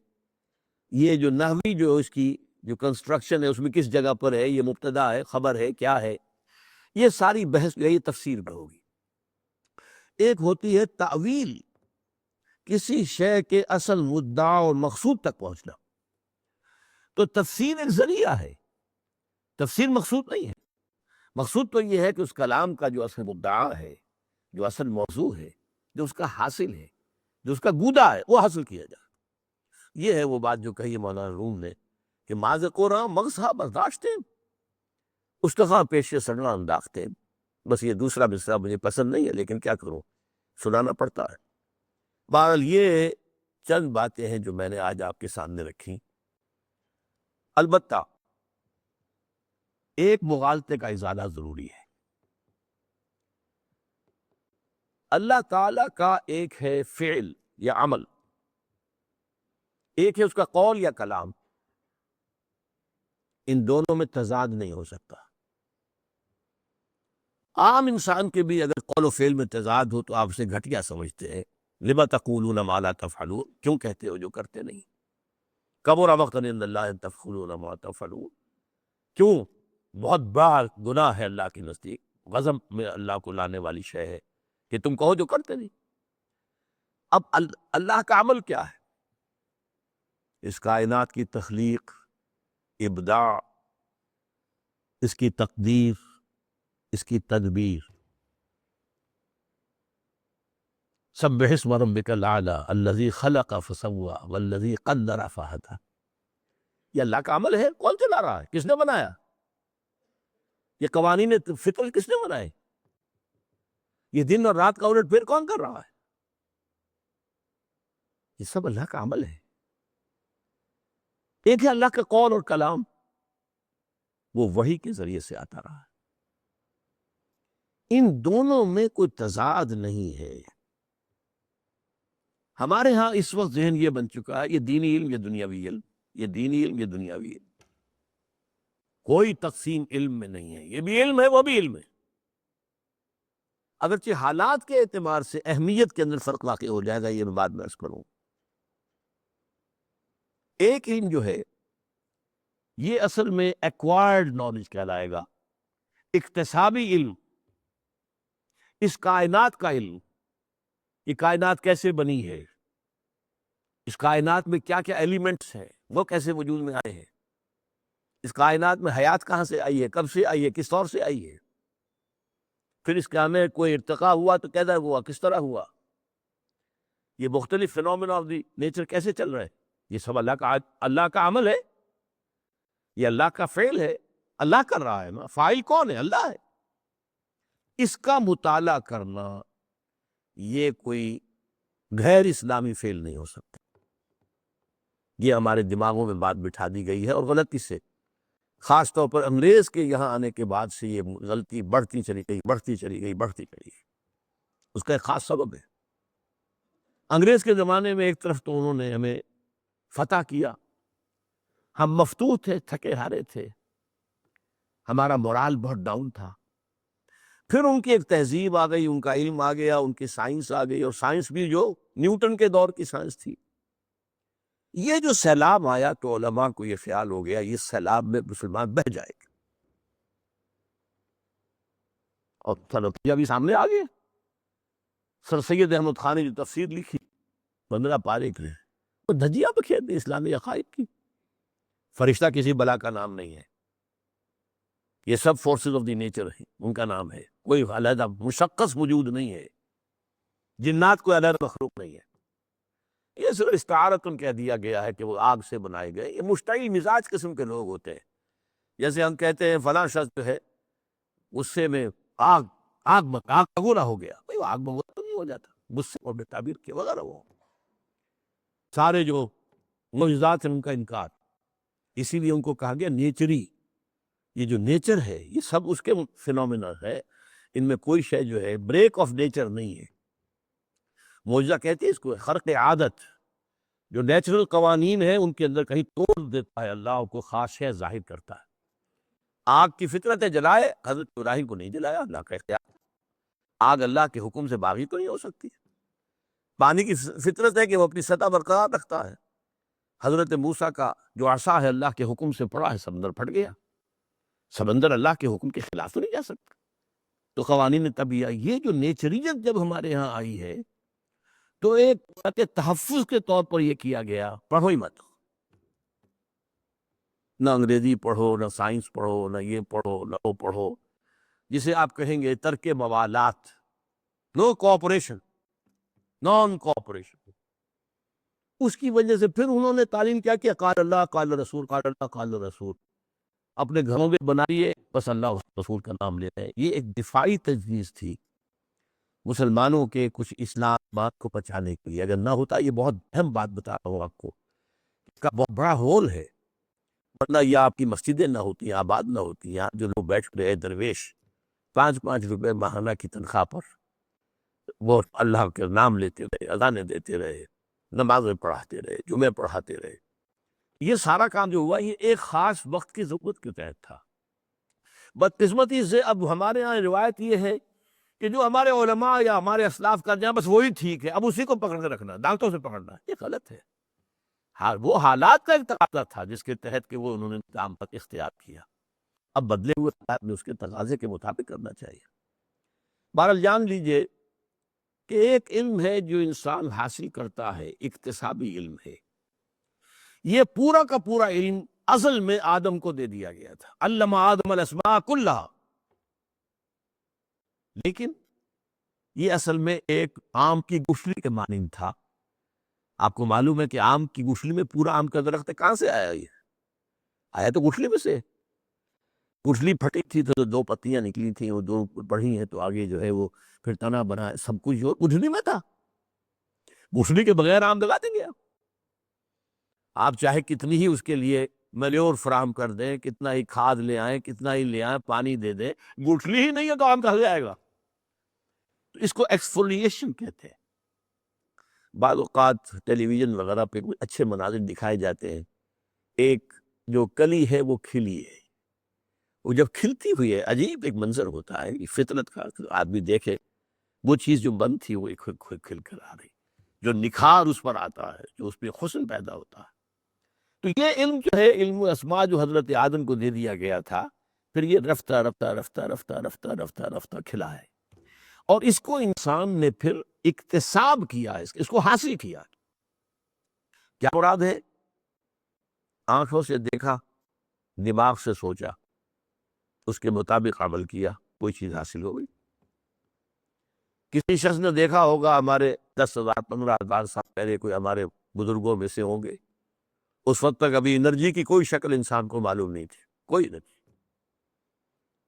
یہ جو نحوی جو اس کی جو کنسٹرکشن ہے اس میں کس جگہ پر ہے، یہ مبتدا ہے، خبر ہے، کیا ہے، یہ ساری بحث یہی تفسیر میں ہوگی۔ ایک ہوتی ہے تعویل، کسی شے کے اصل مدعا اور مقصود تک پہنچنا۔ تو تفسیر ایک ذریعہ ہے، تفسیر مقصود نہیں ہے۔ مقصود تو یہ ہے کہ اس کلام کا جو اصل مدعا ہے، جو اصل موضوع ہے، جو اس کا حاصل ہے، جو اس کا گودا ہے، وہ حاصل کیا جائے۔ یہ ہے وہ بات جو کہی مولانا روم نے کہ ماز قرآن مغزہ برداشتیں استخوان پیشے سڑنا انداختیں۔ بس یہ دوسرا مصرع مجھے پسند نہیں ہے، لیکن کیا کروں، سنانا پڑتا ہے۔ بہرحال یہ چند باتیں ہیں جو میں نے آج آپ کے سامنے رکھی۔ البتہ ایک مغالطے کا ازالہ ضروری ہے۔ اللہ تعالیٰ کا ایک ہے فعل یا عمل، ایک ہے اس کا قول یا کلام، ان دونوں میں تضاد نہیں ہو سکتا۔ عام انسان کے بھی اگر قول و فعل میں تضاد ہو تو آپ اسے گھٹیا سمجھتے ہیں، لما تقولون ما لا تفعلون، کیوں کہتے ہو جو کرتے نہیں، کبر مقتا عند اللہ ان تقولون ما تفعلون، کیوں بہت بڑا گناہ ہے اللہ کے نزدیک، غضب میں اللہ کو لانے والی شے ہے کہ تم کہو جو کرتے نہیں۔ اب اللہ کا عمل کیا ہے؟ اس کائنات کی تخلیق، ابداع، اس کی تقدیر، اس کی تدبیر، سبح اسم ربک الاعلی الذی خلق فسوی والذی قدر فہدی. یہ اللہ کا عمل ہے. کون چلا رہا ہے؟ کس نے بنایا؟ یہ قوانین فطر کس نے بنائے؟ یہ دن اور رات کا الٹ پھیر کون کر رہا ہے؟ یہ سب اللہ کا عمل ہے. ایک ہے اللہ کا قول اور کلام، وہ وحی کے ذریعے سے آتا رہا ہے. ان دونوں میں کوئی تضاد نہیں ہے. ہمارے ہاں اس وقت ذہن یہ بن چکا ہے، یہ دینی علم، یہ دنیاوی علم، یہ دینی علم، یہ دنیاوی علم. کوئی تقسیم علم میں نہیں ہے. یہ بھی علم ہے، وہ بھی علم ہے. اگرچہ حالات کے اعتبار سے اہمیت کے اندر فرق واقع ہو جائے گا، یہ میں بعد میں عرض کروں. ایک علم جو ہے یہ اصل میں ایکوائرڈ نالج کہلائے گا، اکتسابی علم. اس کائنات کا علم، یہ کائنات کیسے بنی ہے، اس کائنات میں کیا کیا ایلیمنٹس ہیں، وہ کیسے وجود میں آئے ہیں، اس کائنات میں حیات کہاں سے آئی ہے، کب سے آئی ہے، کس طور سے آئی ہے، پھر اس کا میں کوئی ارتقا ہوا تو کیسا ہوا، کس طرح ہوا، یہ مختلف فینومینا آف دی نیچر کیسے چل رہے ہیں. یہ سب اللہ کا عمل ہے، یہ اللہ کا فعل ہے. اللہ کر رہا ہے نا، فاعل کون ہے؟ اللہ ہے. اس کا مطالعہ کرنا یہ کوئی غیر اسلامی فعل نہیں ہو سکتا. یہ ہمارے دماغوں میں بات بٹھا دی گئی ہے اور غلطی سے. خاص طور پر انگریز کے یہاں آنے کے بعد سے یہ غلطی بڑھتی چلی گئی، بڑھتی چلی گئی، بڑھتی چلی گئی. اس کا ایک خاص سبب ہے. انگریز کے زمانے میں ایک طرف تو انہوں نے ہمیں فتح کیا، ہم مفتوح تھے، تھکے ہارے تھے، ہمارا مورال بہت ڈاؤن تھا. پھر ان کی ایک تہذیب آ گئی، ان کا علم آ گیا، ان کی سائنس آ گئی، اور سائنس بھی جو نیوٹن کے دور کی سائنس تھی. یہ جو سیلاب آیا تو علماء کو یہ خیال ہو گیا یہ سیلاب میں مسلمان بہہ جائے گا، اور نتیجہ بھی سامنے آ گیا. سر سید احمد خان نے جو تفسیر لکھی 15 پارے کی، وہ دھجیاں بکھیر دی اسلامی عقائد کی. فرشتہ کسی بلا کا نام نہیں ہے، یہ سب فورسز آف دی نیچر ہیں، ان کا نام ہے. کوئی علیحدہ مشخص وجود نہیں ہے، جنات کوئی علیحدہ مخلوق نہیں ہے. یہ صرف استعارتن کہہ دیا گیا ہے کہ وہ آگ سے بنائے گئے. یہ مشتعل مزاج قسم کے لوگ ہوتے ہیں. جیسے ہم کہتے ہیں فلاں شخص جو ہے غصے میں آگ بگولا ہو گیا. بھئی وہ آگ بگولا تو نہیں ہو جاتا، غصے اور بے تعبیر کے وغیرہ. وہ سارے جو معجزات ہیں ان کا انکار. اسی لیے ان کو کہا گیا نیچری. یہ جو نیچر ہے یہ سب اس کے فینومینا ہے، ان میں کوئی شے جو ہے بریک آف نیچر نہیں ہے. معجزہ کہتے ہیں اس کو، خرق عادت. جو نیچرل قوانین ہیں ان کے اندر کہیں توڑ دیتا ہے اللہ، کو خاص شے ظاہر کرتا ہے. آگ کی فطرت ہے جلائے، حضرت ابراہیم کو نہیں جلایا، اللہ کا اختیار. آگ اللہ کے حکم سے باغی تو نہیں ہو سکتی. پانی کی فطرت ہے کہ وہ اپنی سطح برقرار رکھتا ہے. حضرت موسیٰ کا جو عصا ہے اللہ کے حکم سے پڑا ہے، سمندر پھٹ گیا. سمندر اللہ کے حکم کے خلاف تو نہیں جا سکتا. تو قوانین طبیعہ، یہ جو نیچریت جب ہمارے ہاں آئی ہے تو ایک تحفظ کے طور پر یہ کیا گیا، پڑھو ہی مت. نہ انگریزی پڑھو، نہ سائنس پڑھو، نہ یہ پڑھو، نہ وہ پڑھو. جسے آپ کہیں گے ترک موالات، نو کوآپریشن، نان کوآپریشن. اس کی وجہ سے پھر انہوں نے تعلیم کیا کیا، قال اللہ قال رسول، قال اللہ قال رسول. اپنے گھروں میں بنائیے، بس اللہ رسول کا نام لے رہے ہیں. یہ ایک دفاعی تجویز تھی مسلمانوں کے کچھ اسلام بات کو بچانے کے لیے. اگر نہ ہوتا، یہ بہت اہم بات بتا رہا ہوں آپ کو، اس کا بہت بڑا ہول ہے. ورنہ یہ آپ کی مسجدیں نہ ہوتی، آباد نہ ہوتی. یہاں جو لوگ بیٹھ رہے درویش 5 روپے ماہانہ کی تنخواہ پر وہ اللہ کے نام لیتے رہے، اذانیں دیتے رہے، نمازیں پڑھاتے رہے، جمعے پڑھاتے رہے. یہ سارا کام جو ہوا یہ ایک خاص وقت کی ضرورت کے تحت تھا. بدقسمتی سے اب ہمارے یہاں روایت یہ ہے کہ جو ہمارے علماء یا ہمارے اسلاف کا جہاں بس وہی ٹھیک ہے، اب اسی کو پکڑ کے رکھنا، دانتوں سے پکڑنا. یہ غلط ہے. وہ حالات کا ایک تقاضا تھا جس کے تحت کہ وہ انہوں نے کام پر اختیار کیا. اب بدلے ہوئے حالات میں اس کے تقاضے کے مطابق کرنا چاہیے. بہرحال جان لیجئے کہ ایک علم ہے جو انسان حاصل کرتا ہے، اکتسابی علم ہے. یہ پورا کا پورا علم اصل میں آدم کو دے دیا گیا تھا. علم آدم الاسماء کلھا. لیکن یہ اصل میں ایک آم کی گٹھلی کے مانند تھا۔ آپ کو معلوم ہے کہ آم کی گٹھلی میں پورا آم کا درخت ہے، کہاں سے آیا یہ؟ آیا تو گٹھلی میں سے۔ گٹھلی پھٹی تھی تو دو پتیاں نکلی تھیں، وہ دو بڑھی ہیں تو آگے جو ہے وہ پھر تنا بنا ہے، سب کچھ جو گٹھلی میں تھا۔ گٹھلی کے بغیر آم لگا دیں گے آپ چاہے کتنی ہی اس کے لیے مینیور فراہم کر دیں، کتنا ہی کھاد لے آئیں، کتنا ہی لے آئیں، پانی دے دیں، گٹھلی ہی نہیں ہے تو آم کہاں سے آئے گا؟ تو اس کو ایکسفولیشن کہتے ہیں۔ بعض اوقات ٹیلی ویژن وغیرہ پہ کوئی اچھے مناظر دکھائے جاتے ہیں، ایک جو کلی ہے وہ کھلی ہے، وہ جب کھلتی ہوئی ہے عجیب ایک منظر ہوتا ہے، یہ فطرت کا آدمی دیکھے وہ چیز جو بند تھی وہ کھل کر آ رہی، جو نکھار اس پر آتا ہے، جو اس پہ حسن پیدا ہوتا ہے۔ تو یہ علم جو ہے، علم اسماء جو حضرت آدم کو دے دیا گیا تھا، پھر یہ رفتہ رفتہ رفتہ رفتہ رفتہ رفتہ رفتہ کھلا ہے، اور اس کو انسان نے پھر اکتساب کیا، اس کو حاصل کیا۔ کیا مراد ہے؟ آنکھوں سے دیکھا، دماغ سے سوچا، اس کے مطابق عمل کیا، کوئی چیز حاصل ہو گئی۔ کسی شخص نے دیکھا ہوگا، ہمارے 10,000 15,000 سال پہلے کوئی ہمارے بزرگوں میں سے ہوں گے، اس وقت تک ابھی انرجی کی کوئی شکل انسان کو معلوم نہیں تھی، کوئی نہیں۔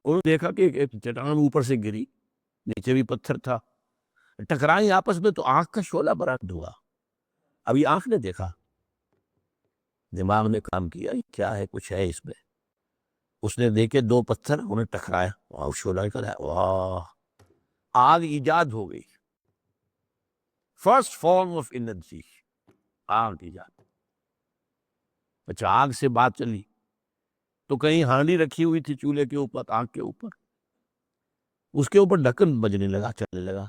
انہوں نے دیکھا کہ ایک چٹان اوپر سے گری، نیچے بھی پتھر تھا، ٹکرائیں آپس میں تو آنکھ کا شعلہ برآمد ہوا۔ ابھی آنکھ نے دیکھا، دماغ نے کام کیا، یہ کیا ہے، کچھ ہے اس میں۔ اس نے دیکھے دو پتھر، انہیں ٹکرایا، واہ شعلہ نکل آیا، واہ آگ ایجاد ہو گئی۔ فرسٹ فارم آف انرجی، آگ ایجاد۔ اچھا، آگ سے بات چلی تو کہیں ہانڈی رکھی ہوئی تھی چولہے کے اوپر، آگ کے اوپر، اس کے اوپر ڈھکن بجنے لگا، چلنے لگا۔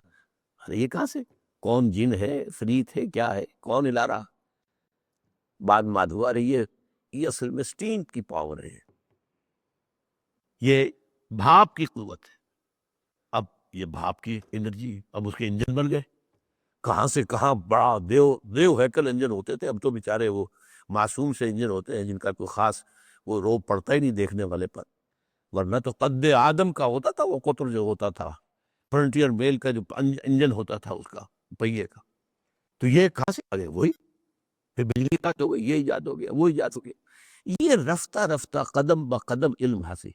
ارے یہ کہاں سے؟ کون جن ہے، فریت ہے، کیا ہے، کون ہلا رہا؟ بعد معلوم ہوا رہی ہے یہ اصل میں سٹیم کی پاور ہے، یہ بھاپ کی قوت ہے۔ اب یہ بھاپ کی انرجی، اب اس کے انجن بن گئے، کہاں سے کہاں بڑا دیو ہیکل انجن ہوتے تھے، اب تو بیچارے وہ معصوم سے انجن ہوتے ہیں جن کا کوئی خاص وہ روب پڑتا ہی نہیں دیکھنے والے پر، ورنہ تو قد آدم کا ہوتا تھا وہ قطر جو ہوتا تھا، فرنٹیئر میل کا جو انجن ہوتا تھا اس کا پہیے کا، تو یہ کہاں سے آ گئے؟ وہی پھر بجلی ایجاد ہو گئی، یہ ایجاد ہو گیا، وہ ایجاد ہو گیا، یہ رفتہ رفتہ قدم بقدم علم حاصل۔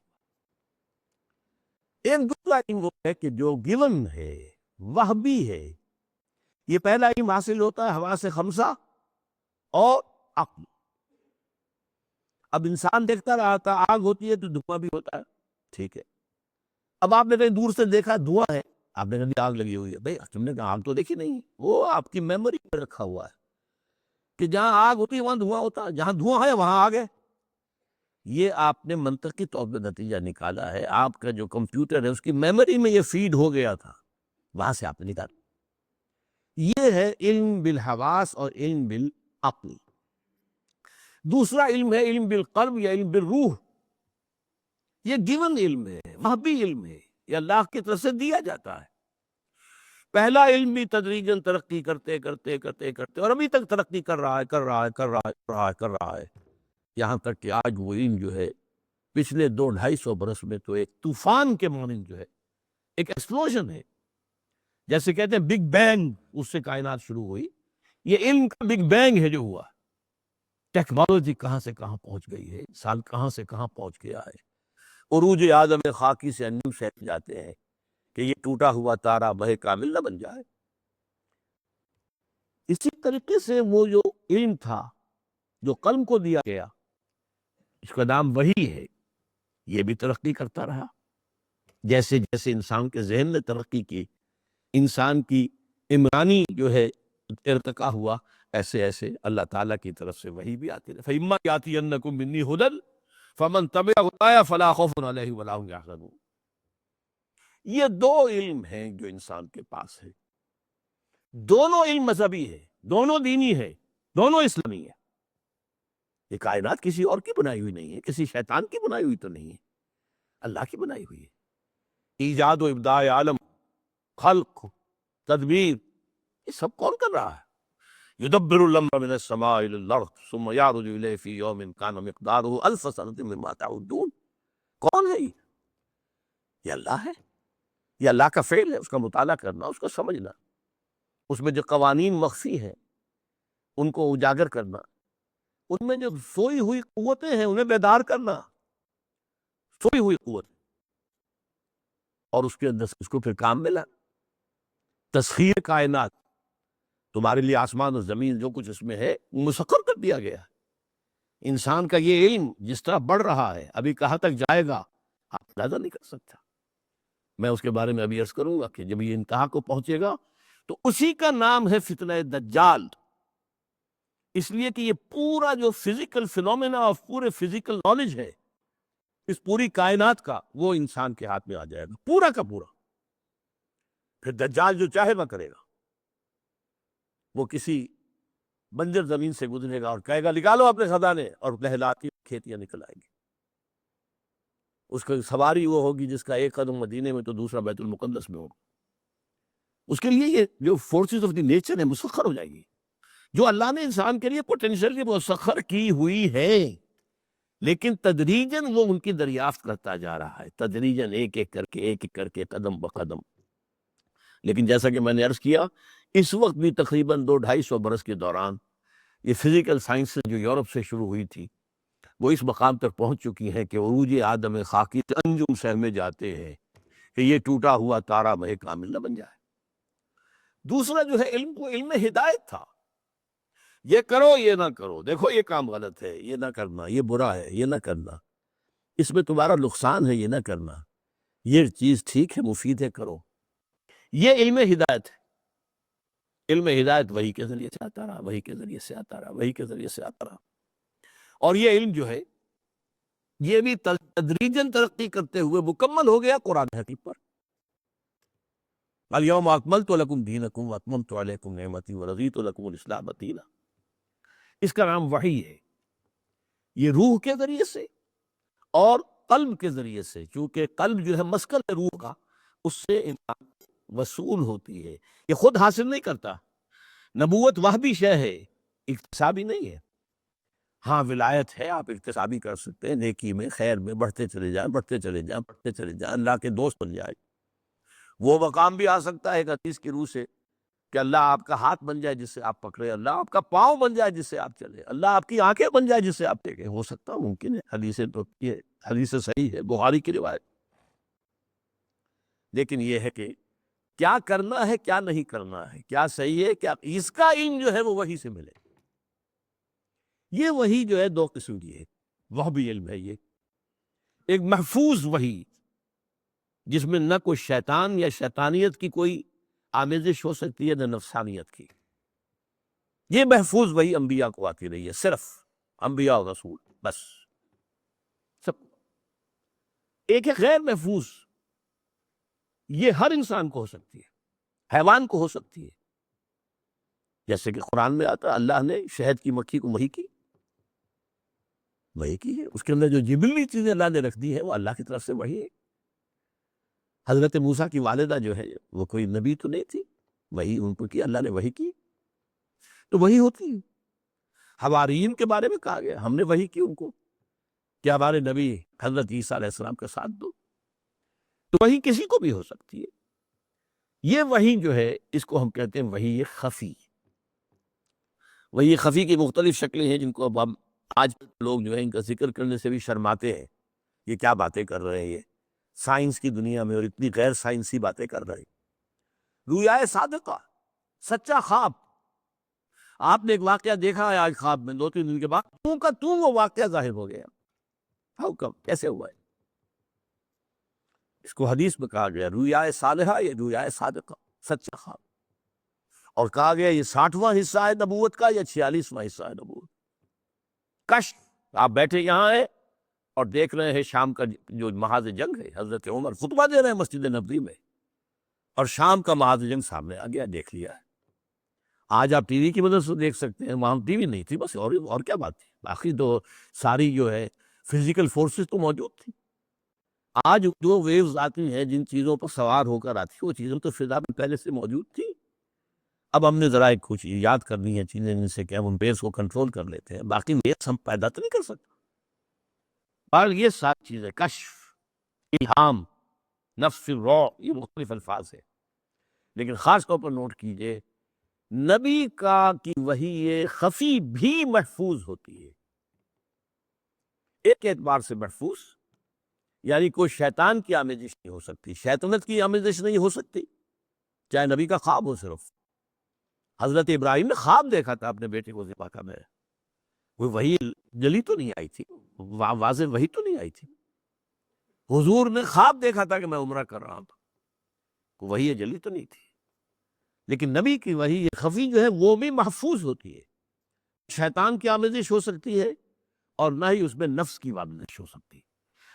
ایک دوسرا علم وہ ہے کہ جو گیون ہے، وہ بھی ہے۔ یہ پہلا علم حاصل ہوتا ہے حواس خمسہ اور عقل۔ اب انسان دیکھتا رہا تھا، آگ ہوتی ہے تو دھواں بھی ہوتا ہے، ٹھیک ہے۔ اب آپ نے کہیں دور سے دیکھا دھواں ہے، آپ نے کہا آگ لگی ہوئی ہے، بھائی تم نے کہا آگ تو دیکھی نہیں، وہ آپ کی میموری میں رکھا ہوا ہے کہ جہاں آگ ہوتی ہے وہاں دھواں ہوتا ہے، جہاں دھواں ہے وہاں آگ ہے۔ یہ آپ نے منطقی طور پہ نتیجہ نکالا ہے، آپ کا جو کمپیوٹر ہے اس کی میموری میں یہ فیڈ ہو گیا تھا، وہاں سے آپ نے نکالا۔ یہ ہے علم بالحواس اور علم بالعقل۔ دوسرا علم ہے علم بالقلب یا علم بالروح، یہ گیون علم ہے، وہ بھی علم ہے، یہ اللہ کی طرف سے دیا جاتا ہے۔ پہلا علم بھی تدریجاً ترقی کرتے کرتے کرتے کرتے اور ابھی تک ترقی کر رہا ہے، کر رہا ہے، کر رہا ہے، کر رہا ہے، کر رہا ہے، یہاں تک کہ آج وہ علم جو ہے پچھلے 200-250 برس میں تو ایک طوفان کے مانند جو ہے، ایک ایکسپلوژن ہے، جیسے کہتے ہیں بگ بینگ، اس سے کائنات شروع ہوئی، یہ علم کا بگ بینگ ہے جو ہوا۔ ٹیکنالوجی کہاں سے کہاں پہنچ گئی ہے، انسان کہاں سے کہاں پہنچ گیا ہے، عروج آدم خاکی سے انجم سے جاتے ہیں کہ یہ ٹوٹا ہوا تارا بہ کامل نہ بن جائے۔ اسی طریقے سے وہ جو علم تھا جو قلم کو دیا گیا، اس کا نام وحی ہے، یہ بھی ترقی کرتا رہا، جیسے جیسے انسان کے ذہن نے ترقی کی، انسان کی عمرانی جو ہے ارتقا ہوا، ایسے ایسے اللہ تعالیٰ کی طرف سے وحی بھی آتی رہے۔ فَإِمَّا يَأْتِيَنَّكُم مِّنِّي هُدًى فَمَن تَبِعَ هُدَايَ فَلَا خَوْفٌ عَلَيْهِمْ وَلَا هُمْ يَحْزَنُونَ۔ یہ دو علم ہیں جو انسان کے پاس ہے، دونوں علم مذہبی ہے، دونوں دینی ہے، دونوں اسلامی ہے۔ یہ کائنات کسی اور کی بنائی ہوئی نہیں ہے، کسی شیطان کی بنائی ہوئی تو نہیں ہے، اللہ کی بنائی ہوئی ہے۔ ایجاد و ابداع عالم، خلق، تدبیر، یہ سب کون کر رہا ہے؟ یدبر الامر من السماء الى الارض ثم يعرج الیہ فی یوم کان مقدارہ الف سنۃ مما تعدون۔ کون ہے یہ اللہ ہے۔ یہ اللہ کا فعل ہے، اس کا مطالعہ کرنا، اس کو سمجھنا، اس میں جو قوانین مخفی ہیں ان کو اجاگر کرنا، ان میں جو سوئی ہوئی قوتیں ہیں انہیں بیدار کرنا، سوئی ہوئی قوت، اور اس کے اندر سے اس کو پھر کام ملا، تسخیر کائنات، تمہارے لیے آسمان اور زمین جو کچھ اس میں ہے مسخر کر دیا گیا ہے۔ انسان کا یہ علم جس طرح بڑھ رہا ہے ابھی کہاں تک جائے گا آپ اندازہ نہیں کر سکتا۔ میں اس کے بارے میں ابھی عرض کروں گا کہ جب یہ انتہا کو پہنچے گا تو اسی کا نام ہے فتنہ دجال، اس لیے کہ یہ پورا جو فزیکل فینومینا اور پورے فزیکل نالج ہے اس پوری کائنات کا، وہ انسان کے ہاتھ میں آ جائے گا پورا کا پورا۔ پھر دجال جو چاہے نہ کرے گا، وہ کسی بنجر زمین سے گزرے گا اور کہے گا نکالو اپنے خزانے، اور لہلاتی کھیتیاں نکل آئیں گی۔ اس کی سواری وہ ہوگی جس کا ایک قدم مدینے میں تو دوسرا بیت المقدس میں ہوگا۔ اس کے لیے یہ جو فورسز آف دی نیچر ہے مسخر ہو جائے گی، جو اللہ نے انسان کے لیے پوٹینشیل مسخر کی ہوئی ہے، لیکن تدریجاً وہ ان کی دریافت کرتا جا رہا ہے، تدریجاً ایک ایک کر کے قدم بقدم۔ لیکن جیسا کہ میں نے عرض کیا، اس وقت بھی تقریباً 200-250 برس کے دوران یہ فزیکل سائنسز جو یورپ سے شروع ہوئی تھی وہ اس مقام تک پہنچ چکی ہیں کہ عروج آدم خاکی سے انجم سہمے جاتے ہیں کہ یہ ٹوٹا ہوا تارا مہ کامل نہ بن جائے۔ دوسرا جو ہے علم کو علم ہدایت تھا، یہ کرو یہ نہ کرو، دیکھو یہ کام غلط ہے، یہ نہ کرنا، یہ برا ہے، یہ نہ کرنا، اس میں تمہارا نقصان ہے، یہ نہ کرنا، یہ چیز ٹھیک ہے مفید ہے کرو، یہ علم ہدایت ہے۔ علم ہدایت وحی کے ذریعے سے آتا رہا، وحی کے ذریعے سے آتا رہا، وحی کے ذریعے سے آتا رہا، اور یہ علم جو ہے یہ بھی تدریجاً ترقی کرتے ہوئے مکمل ہو گیا قرآن حکیم پر۔ الیوم اکملت لکم دینکم واتممت علیکم نعمتی ورضیت لکم الاسلام دینا۔ اس کا نام وحی ہے، یہ روح کے ذریعے سے اور قلب کے ذریعے سے، چونکہ قلب جو ہے مسکن ہے روح کا، اس سے انسان وصول ہوتی ہے، یہ خود حاصل نہیں کرتا۔ نبوت وہبی شے ہے، اکتسابی نہیں ہے۔ ہاں ولایت ہے، آپ اکتسابی کر سکتے ہیں، نیکی میں خیر میں بڑھتے چلے جائیں، بڑھتے چلے جائیں، بڑھتے چلے جائیں، اللہ کے دوست بن جائیں۔ وہ مقام بھی آ سکتا ہے ایک حدیث کی روح سے کہ اللہ آپ کا ہاتھ بن جائے جس سے آپ پکڑے، اللہ آپ کا پاؤں بن جائے جس سے آپ چلے، اللہ آپ کی آنکھیں بن جائے جس سے آپ دیکھیں۔ ہو سکتا، ممکن ہے، یہ حدیث صحیح ہے، بخاری کی روایت۔ لیکن یہ ہے کہ کیا کرنا ہے کیا نہیں کرنا ہے، کیا صحیح ہے کیا، اس کا علم جو ہے وہ وحی سے ملے۔ یہ وحی جو ہے دو قسم کی ہے، وہ بھی علم ہے، یہ ایک محفوظ وحی جس میں نہ کوئی شیطان یا شیطانیت کی کوئی آمیزش ہو سکتی ہے، نہ نفسانیت کی۔ یہ محفوظ وحی انبیاء کو آتی رہی ہے، صرف انبیاء و رسول، بس سب۔ ایک ہے غیر محفوظ، یہ ہر انسان کو ہو سکتی ہے، حیوان کو ہو سکتی ہے، جیسے کہ قرآن میں آتا اللہ نے شہد کی مکھی کو وحی کی ہے، اس کے اندر جو جبلی چیزیں اللہ نے رکھ دی ہے وہ اللہ کی طرف سے وحی ہے۔ حضرت موسیٰ کی والدہ جو ہے وہ کوئی نبی تو نہیں تھی، وحی ان کو کی، اللہ نے وحی کی تو وحی ہوتی ہے۔ حواریین کے بارے میں کہا گیا ہم نے وحی کی ان کو کہ ہمارے نبی حضرت عیسیٰ علیہ السلام کا ساتھ دو، تو وحی کسی کو بھی ہو سکتی ہے۔ یہ وحی جو ہے اس کو ہم کہتے ہیں وحی خفی۔ وحی خفی کی مختلف شکلیں ہیں جن کو اب ہم آج لوگ جو ہے ان کا ذکر کرنے سے بھی شرماتے ہیں، یہ کیا باتیں کر رہے ہیں، یہ سائنس کی دنیا میں اور اتنی غیر سائنسی باتیں کر رہے ہیں۔ رویائے صادقہ، سچا خواب۔ آپ نے ایک واقعہ دیکھا ہے آج خواب میں، 2-3 دن کے بعد توں کا توں وہ واقعہ ظاہر ہو گیا۔ ہاؤ کم، کیسے ہوا ہے؟ اس کو حدیث میں کہا گیا رویائے صالحہ، یہ رویائے صادقہ، سچا خواب، اور کہا گیا یہ 60واں حصہ ہے نبوت کا یا 46واں حصہ ہے نبوت۔ کشف، آپ بیٹھے یہاں ہیں اور دیکھ رہے ہیں شام کا جو محاذ جنگ ہے، حضرت عمر خطبہ دے رہے ہیں مسجد نبوی میں، اور شام کا محاذ جنگ سامنے آ گیا، دیکھ لیا ہے۔ آج آپ ٹی وی کی مدد سے دیکھ سکتے ہیں، وہاں ٹی وی نہیں تھی، بس اور کیا بات تھی، باقی تو ساری جو ہے فزیکل فورسز تو موجود تھی۔ آج جو ویوز آتی ہیں جن چیزوں پر سوار ہو کر آتی ہیں وہ چیزیں تو فضا میں پہلے سے موجود تھی، اب ہم نے ذرا ایک کچھ یاد کرنی ہے چیزیں جن سے کہ ہم ان ویوز کو کنٹرول کر لیتے ہیں، باقی ویوز ہم پیدا تو نہیں کر سکتے۔ اور یہ ساری چیزیں کشف، الہام، نفس الروع، یہ مختلف الفاظ ہے، لیکن خاص طور پر نوٹ کیجئے نبی کا کی وحی خفی بھی محفوظ ہوتی ہے، ایک اعتبار سے محفوظ، یعنی کوئی شیطان کی آمیزش نہیں ہو سکتی، شیطنت کی آمیزش نہیں ہو سکتی، چاہے نبی کا خواب ہو صرف۔ حضرت ابراہیم نے خواب دیکھا تھا اپنے بیٹے کو ذبح کا، میں کوئی وحی جلی تو نہیں آئی تھی، واضح وحی تو نہیں آئی تھی، حضور نے خواب دیکھا تھا کہ میں عمرہ کر رہا ہوں، کوئی وحی جلی تو نہیں تھی، لیکن نبی کی وحی خفی جو ہے وہ بھی محفوظ ہوتی ہے، شیطان کی آمیزش ہو سکتی ہے اور نہ ہی اس میں نفس کی آمیزش ہو سکتی،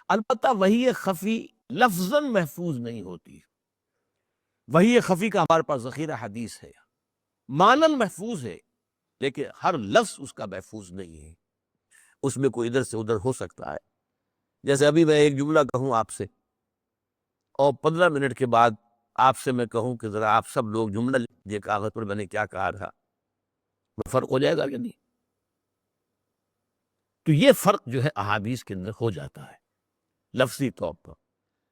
البتہ وحی خفی لفظاً محفوظ نہیں ہوتی، وحی خفی کا ہمارے پاس ذخیرہ حدیث ہے، مانن محفوظ ہے لیکن ہر لفظ اس کا محفوظ نہیں ہے، اس میں کوئی ادھر سے ادھر ہو سکتا ہے۔ جیسے ابھی میں ایک جملہ کہوں آپ سے اور 15 منٹ کے بعد آپ سے میں کہوں کہ ذرا آپ سب لوگ جملہ لکھ لیجیے کاغذ پر میں نے کیا کہا تھا، فرق ہو جائے گا کہ نہیں؟ تو یہ فرق جو ہے احادیث کے اندر ہو جاتا ہے لفظی طور پر،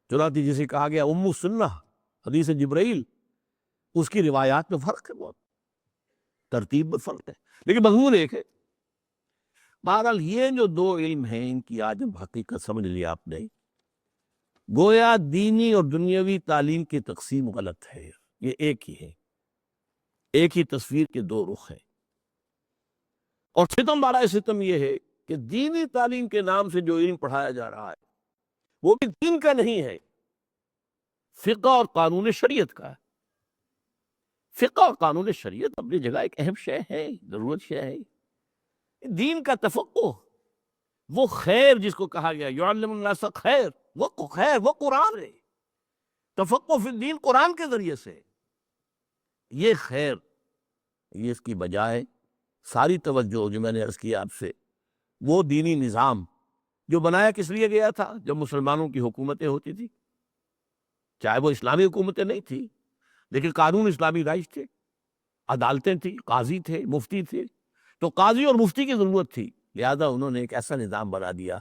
چنانچہ جسے کہا گیا ام سنہ حدیث جبرائیل، اس کی روایات میں فرق ہے، بہت ترتیب میں فرق ہے، لیکن مضمون ایک ہے۔ بہرحال یہ جو دو علم ہیں ان کی آج ہم حقیقت سمجھ لیا آپ نے، گویا دینی اور دنیاوی تعلیم کی تقسیم غلط ہے، یہ ایک ہی ہے، ایک ہی تصویر کے دو رخ ہیں، اور ستم بارہ ستم یہ ہے کہ دینی تعلیم کے نام سے جو علم پڑھایا جا رہا ہے وہ بھی دین کا نہیں ہے، فقہ اور قانون شریعت کا ہے۔ فقہ اور قانون شریعت اپنی جگہ ایک اہم شے ہے، ضرورت شے ہے، دین کا تفقہ، وہ خیر جس کو کہا گیا یعلم الناس خیر، وہ خیر وہ قرآن ہے، تفقہ فی الدین قرآن کے ذریعے سے، یہ خیر، یہ اس کی بجائے ساری توجہ جو میں نے عرض کیا آپ سے، وہ دینی نظام جو بنایا کس لیے گیا تھا؟ جب مسلمانوں کی حکومتیں ہوتی تھی، چاہے وہ اسلامی حکومتیں نہیں تھی لیکن قانون اسلامی رائج تھے، عدالتیں تھیں، قاضی تھے، مفتی تھے، تو قاضی اور مفتی کی ضرورت تھی، لہذا انہوں نے ایک ایسا نظام بنا دیا،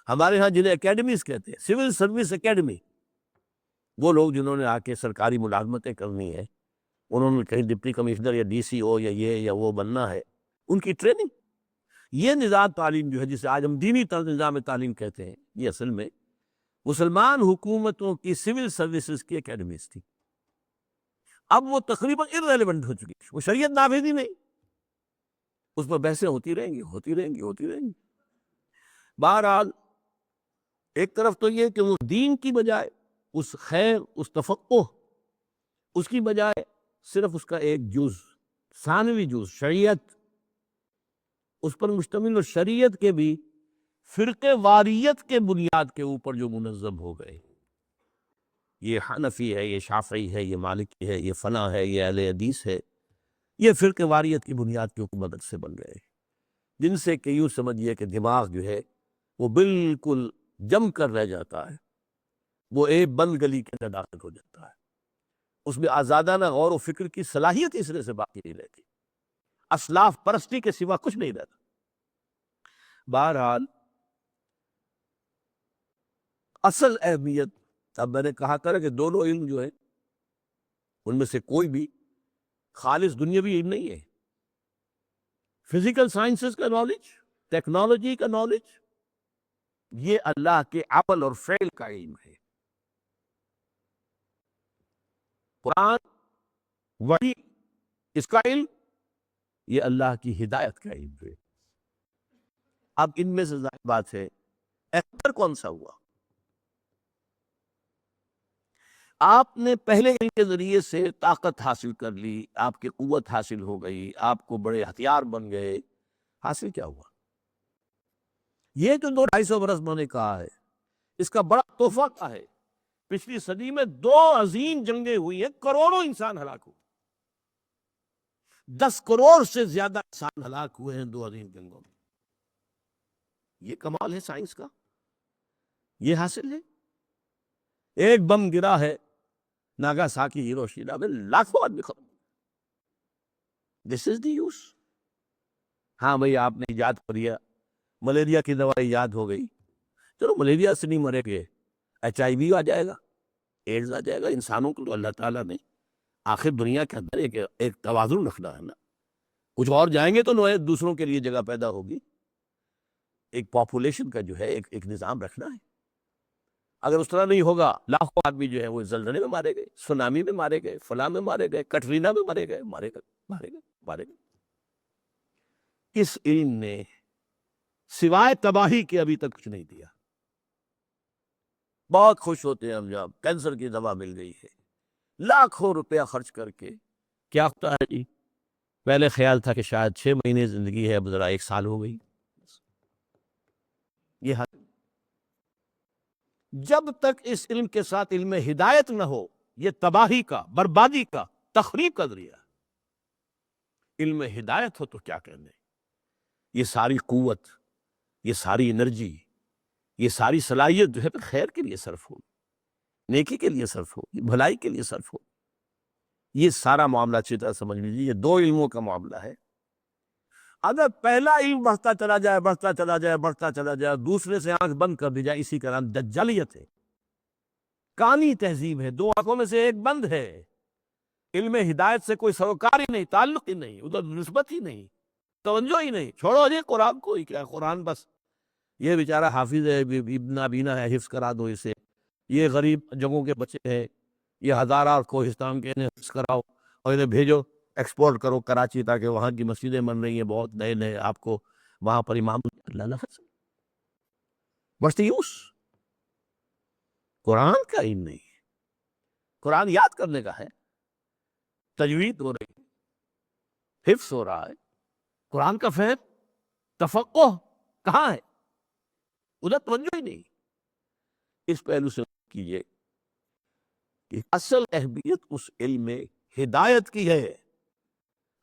ہمارے ہاں جنہیں اکیڈمیز کہتے ہیں، سول سروس اکیڈمی، وہ لوگ جنہوں نے آ کے سرکاری ملازمتیں کرنی ہے، انہوں نے کہیں ڈپٹی کمشنر یا ڈی سی او یا یہ یا وہ بننا ہے، ان کی ٹریننگ، یہ نظام تعلیم جو ہے جسے آج ہم دینی نظام تعلیم کہتے ہیں، یہ اصل میں مسلمان حکومتوں کی سول سروسز کی اکیڈمیز تھی، اب وہ تقریباً irrelevant ہو چکی، وہ شریعت نافذ ہی نہیں، اس پر بحثیں ہوتی رہیں گی ہوتی رہیں گی ہوتی رہیں گی۔ بہرحال ایک طرف تو یہ کہ وہ دین کی بجائے اس خیر، اس تفقہ، اس کی بجائے صرف اس کا ایک جز، ثانوی جز شریعت، اس پر مشتمل، اور شریعت کے بھی فرقے واریت کے بنیاد کے اوپر جو منظم ہو گئے، یہ حنفی ہے، یہ شافعی ہے، یہ مالکی ہے، یہ فلاں ہے، یہ اہل حدیث ہے، یہ فرقے واریت کی بنیاد کے اوپر مدد سے بن گئے، جن سے کہ یوں سمجھیے کہ دماغ جو ہے وہ بالکل جم کر رہ جاتا ہے، وہ ایک بند گلی کے اندر داخل ہو جاتا ہے، اس میں آزادانہ غور و فکر کی صلاحیت اس طرح سے باقی نہیں رہتی، اسلاف پرستی کے سوا کچھ نہیں رہتا۔ بہرحال اصل اہمیت، اب میں نے کہا تھا کہ دونوں علم جو ہیں ان میں سے کوئی بھی خالص دنیاوی علم نہیں ہے، فزیکل سائنسز کا نالج، ٹیکنالوجی کا نالج، یہ اللہ کے عمل اور فعل کا علم ہے، قرآن، وحی، اس کا علم، یہ اللہ کی ہدایت کا علم ہے۔ اب ان میں سے ظاہر بات ہے اختر کون سا ہوا؟ آپ نے پہلے علم کے ذریعے سے طاقت حاصل کر لی، آپ کی قوت حاصل ہو گئی، آپ کو بڑے ہتھیار بن گئے، حاصل کیا ہوا؟ یہ جو 200-250 برس میں نے کہا ہے، اس کا بڑا تحفہ کیا ہے؟ پچھلی صدی میں 2 عظیم جنگیں ہوئی ہیں، کروڑوں انسان ہلاک ہوئے، 10 کروڑ سے زیادہ انسان ہلاک ہوئے ہیں 2 عظیم جنگوں میں، یہ کمال ہے سائنس کا، یہ حاصل ہے۔ ایک بم گرا ہے ناگاساکی ہیروشیما میں، لاکھوں آدمی ختم، دس از دی یوز۔ ہاں بھئی آپ نے ایجاد کر لیا، ملیریا کی دوائی ایجاد ہو گئی، چلو ملیریا سے نہیں مرے گے، HIV آ جائے گا، ایڈز آ جائے گا. انسانوں کو تو اللہ تعالیٰ نے آخر دنیا کے اندر ایک توازن رکھنا ہے نا. کچھ اور جائیں گے تو دوسروں کے لیے جگہ پیدا ہوگی. ایک پاپولیشن کا جو ہے ایک نظام رکھنا ہے. اگر اس طرح نہیں ہوگا لاکھوں آدمی جو ہے وہ زلزلے میں مارے گئے, سونامی میں مارے گئے, فلاں میں مارے گئے, کٹرینا میں مارے گئے. اس علم نے سوائے تباہی کے ابھی تک کچھ نہیں دیا. بہت خوش ہوتے ہیں ہم جب کینسر کی دوا مل گئی ہے, لاکھوں روپیہ خرچ کر کے. کیا ہوتا ہے جی, پہلے خیال تھا کہ شاید 6 مہینے زندگی ہے, اب ذرا 1 سال ہو گئی. یہ حق. جب تک اس علم کے ساتھ علم ہدایت نہ ہو, یہ تباہی کا, بربادی کا, تخریب کا ذریعہ. علم ہدایت ہو تو کیا کہنے, یہ ساری قوت, یہ ساری انرجی, یہ ساری صلاحیت جو ہے خیر کے لیے صرف ہو, نیکی کے لیے صرف ہو, بھلائی کے لیے صرف ہو. یہ سارا معاملہ اچھی طرح سمجھ لیجیے, یہ 2 علموں کا معاملہ ہے. اگر پہلا علم بڑھتا چلا جائے, دوسرے سے آنکھ بند کر دی جائے, اسی کا نام دجالیت ہے, کانی تہذیب ہے. 2 آنکھوں میں سے ایک بند ہے. علم ہدایت سے کوئی سروکار ہی نہیں, تعلق ہی نہیں, ادھر نسبت ہی نہیں, توجہ ہی نہیں. چھوڑو جی قرآن کو ہی, کیا قرآن بس یہ بیچارہ حافظ ہے, ابن نابینا ہے, حفظ کرا دو اسے. یہ غریب جگہوں کے بچے ہیں, یہ ہزارہ کوہستان کے, انہیں حفظ کراؤ اور انہیں بھیجو, ایکسپورٹ کرو کراچی, تاکہ وہاں کی مسجدیں بن رہی ہیں بہت نئے, آپ کو وہاں پر امام اللہ بس یوس. قرآن کا علم نہیں, قرآن یاد کرنے کا ہے, تجوید ہو رہی, حفظ ہو رہا ہے. قرآن کا فہم, تفقہ کہاں ہے, ادھر توجہ ہی نہیں. اس پہلو سے کیجئے کہ اصل اہمیت اس علم میں ہدایت کی ہے.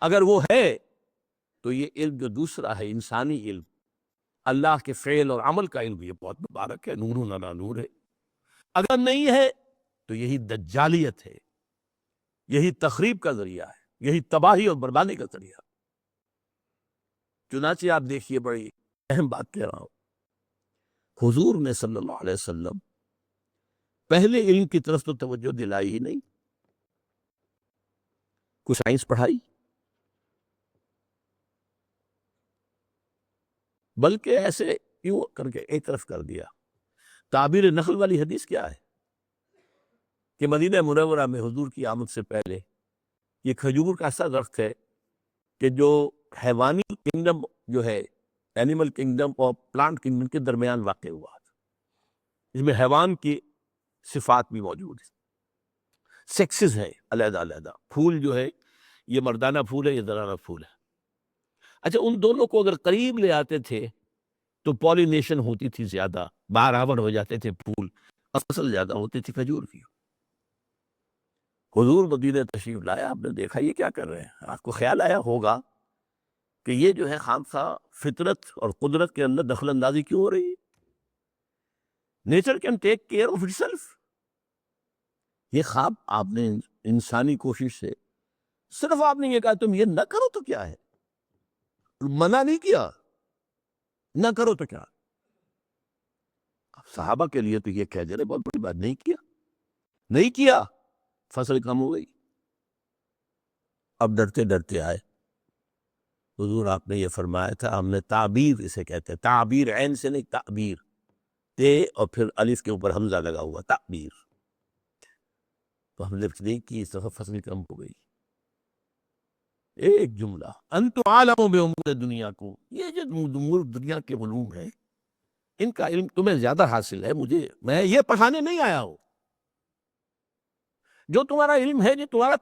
اگر وہ ہے تو یہ علم جو دوسرا ہے, انسانی علم, اللہ کے فعل اور عمل کا علم, یہ بہت مبارک ہے, نور علی نور ہے. اگر نہیں ہے تو یہی دجالیت ہے, یہی تخریب کا ذریعہ ہے, یہی تباہی اور بربادی کا ذریعہ. چنانچہ آپ دیکھیے, بڑی اہم بات کہہ رہا ہوں, حضور نے صلی اللہ علیہ وسلم پہلے علم کی طرف تو توجہ دلائی ہی نہیں. کچھ سائنس پڑھائی, بلکہ ایسے یوں کر کے ایک طرف کر دیا. تعبیر نخل والی حدیث کیا ہے کہ مدینہ منورہ میں حضور کی آمد سے پہلے یہ کھجور کا ایسا درخت ہے کہ جو حیوانی کنگڈم جو ہے, اینیمل کنگڈم اور پلانٹ کنگڈم کے درمیان واقع ہوا. اس میں حیوان کی صفات بھی موجود ہیں, سیکسز ہے علیحدہ علیحدہ. پھول جو ہے یہ مردانہ پھول ہے, یہ زنانہ پھول ہے. اچھا, ان دونوں کو اگر قریب لے آتے تھے تو پولینیشن ہوتی تھی زیادہ, بہراور ہو جاتے تھے پھول, اور فصل زیادہ ہوتی تھی کھجور کی. حضور مدینہ تشریف لائے, آپ نے دیکھا یہ کیا کر رہے ہیں. آپ کو خیال آیا ہوگا کہ یہ جو ہے خامخواہ فطرت اور قدرت کے اندر دخل اندازی کیوں ہو رہی ہے. Nature can take care of it self. یہ خواب آپ نے انسانی کوشش سے, صرف آپ نے یہ کہا تم یہ نہ کرو تو کیا ہے, منع نہیں کیا, نہ کرو تو کیا. صحابہ کے لیے تو یہ کہہ دے رہے, بہت بڑی بات, نہیں کیا, فصل کم ہو گئی. اب ڈرتے ڈرتے آئے حضور, آپ نے یہ فرمایا تھا, ہم نے تعبیر اسے کہتے ہیں, تعبیر عین سے نہیں, تعبیر, تے اور پھر الف کے اوپر حمزہ لگا ہوا, تعبیر. تو ہم نے نہیں کی, اس طرح فصل کم ہو گئی. ایک جملہ, انتم عالم بامور دنیا کو, یہ جو امور دنیا کے علوم ہیں ان کا علم تمہیں زیادہ حاصل ہے, میں یہ پڑھانے نہیں آیا ہوں. جو تمہارا علم ہے, جو تمہارا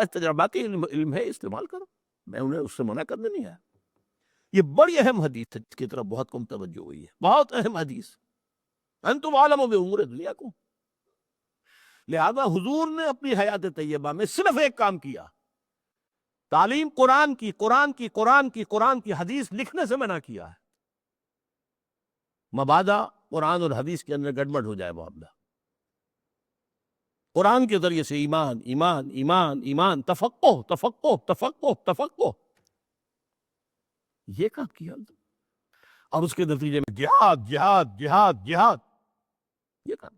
تجرباتی علم ہے, استعمال کرو, میں انہیں اس سے منع کرنے نہیں آیا. یہ بڑی اہم حدیث ہے جس کی طرف بہت کم توجہ ہوئی ہے, بہت اہم حدیث. انتم عالم بامور دنیا کو. لہذا حضور نے اپنی حیات طیبہ میں صرف ایک کام کیا, تعلیم قرآن کی حدیث لکھنے سے منع کیا ہے. مبادا قرآن اور حدیث کے اندر گڑبڑ ہو جائے معاملہ. قرآن کے ذریعے سے ایمان ایمان ایمان ایمان, تفقہ, یہ کام کیا, اور اس کے نتیجے میں جہاد, یہ کام.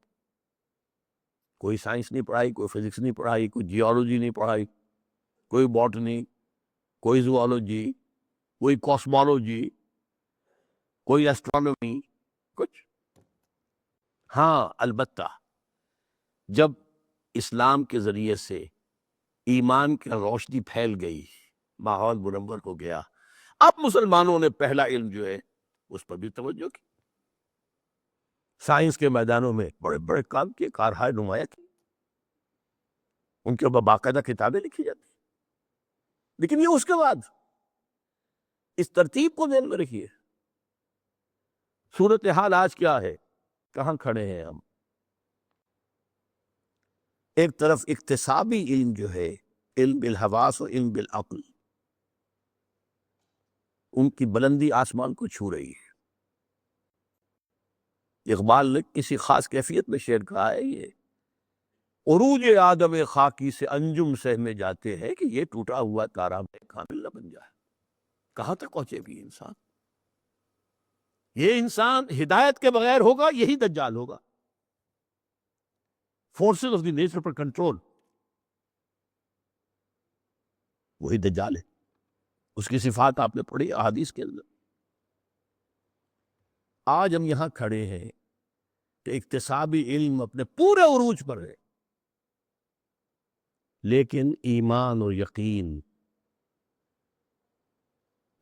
کوئی سائنس نہیں پڑھائی، کوئی فزکس نہیں پڑھائی، کوئی جیولوجی نہیں پڑھائی، کوئی باٹنی، کوئی زوالوجی، کوئی کاسمولوجی، کوئی اسٹرانومی، کچھ۔ ہاں البتہ جب اسلام کے ذریعے سے ایمان کی روشنی پھیل گئی، ماحول منور ہو گیا، اب مسلمانوں نے پہلا علم جو ہے اس پر بھی توجہ کی، سائنس کے میدانوں میں بڑے بڑے کام کیے، کارہائے نمایاں کی، ان کے اوپر باقاعدہ کتابیں لکھی جاتی۔ لیکن یہ اس کے بعد، اس ترتیب کو ذہن میں رکھیے، صورتحال آج کیا ہے، کہاں کھڑے ہیں ہم؟ ایک طرف اکتسابی علم جو ہے، علم بالحواس و علم بالعقل، ان کی بلندی آسمان کو چھو رہی ہے۔ اقبال نے کسی خاص کیفیت میں شعر کہا ہے، یہ عروج آدم خاکی سے انجم سہ میں جاتے ہیں کہ یہ ٹوٹا ہوا تارا میں کامل نہ بن جائے۔ کہاں تک پہنچے بھی انسان؟ یہ انسان ہدایت کے بغیر ہوگا، یہی دجال ہوگا۔ Forces of the nature per control, وہی دجال ہے۔ اس کی صفات آپ نے پڑھی احادیث کے اندر۔ آج ہم یہاں کھڑے ہیں کہ اکتسابی علم اپنے پورے عروج پر ہے، لیکن ایمان اور یقین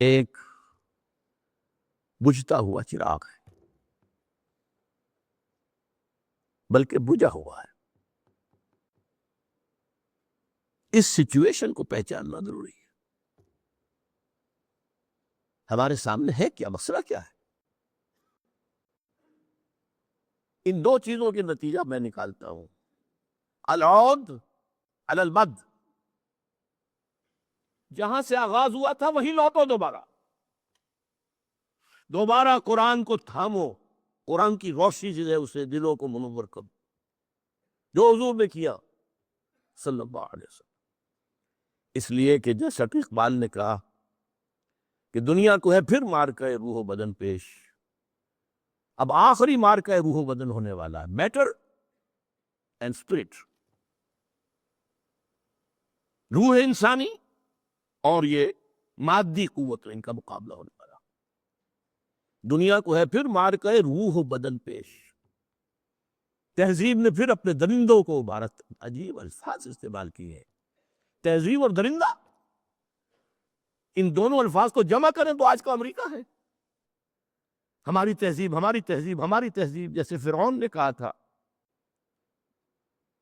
ایک بجھتا ہوا چراغ ہے، بلکہ بجھا ہوا ہے۔ اس سچویشن کو پہچاننا ضروری ہے۔ ہمارے سامنے ہے کیا، مسئلہ کیا ہے؟ ان دو چیزوں کے نتیجہ میں نکالتا ہوں، العود علی البد، جہاں سے آغاز ہوا تھا وہیں لوٹو، دوبارہ قرآن کو تھامو، قرآن کی روشنی جو ہے اسے دلوں کو منور کرو، جو حضور نے کیا صلی اللہ علیہ وسلم۔ اس لیے کہ جیسا کہ اقبال نے کہا کہ دنیا کو ہے پھر مارکہ روح و بدن پیش، اب آخری مارکہ روح و بدن ہونے والا ہے، میٹر اینڈ اسپرٹ، روح انسانی اور یہ مادی قوت، ان کا مقابلہ ہونے والا۔ دنیا کو ہے پھر مارکہ روح و بدن پیش، تہذیب نے پھر اپنے درندوں کو عبارت، عجیب الفاظ استعمال کیے ہیں، تہذیب اور درندہ، ان دونوں الفاظ کو جمع کریں تو آج کا امریکہ ہے۔ ہماری تہذیب، ہماری تہذیب، ہماری تہذیب، جیسے فرعون نے کہا تھا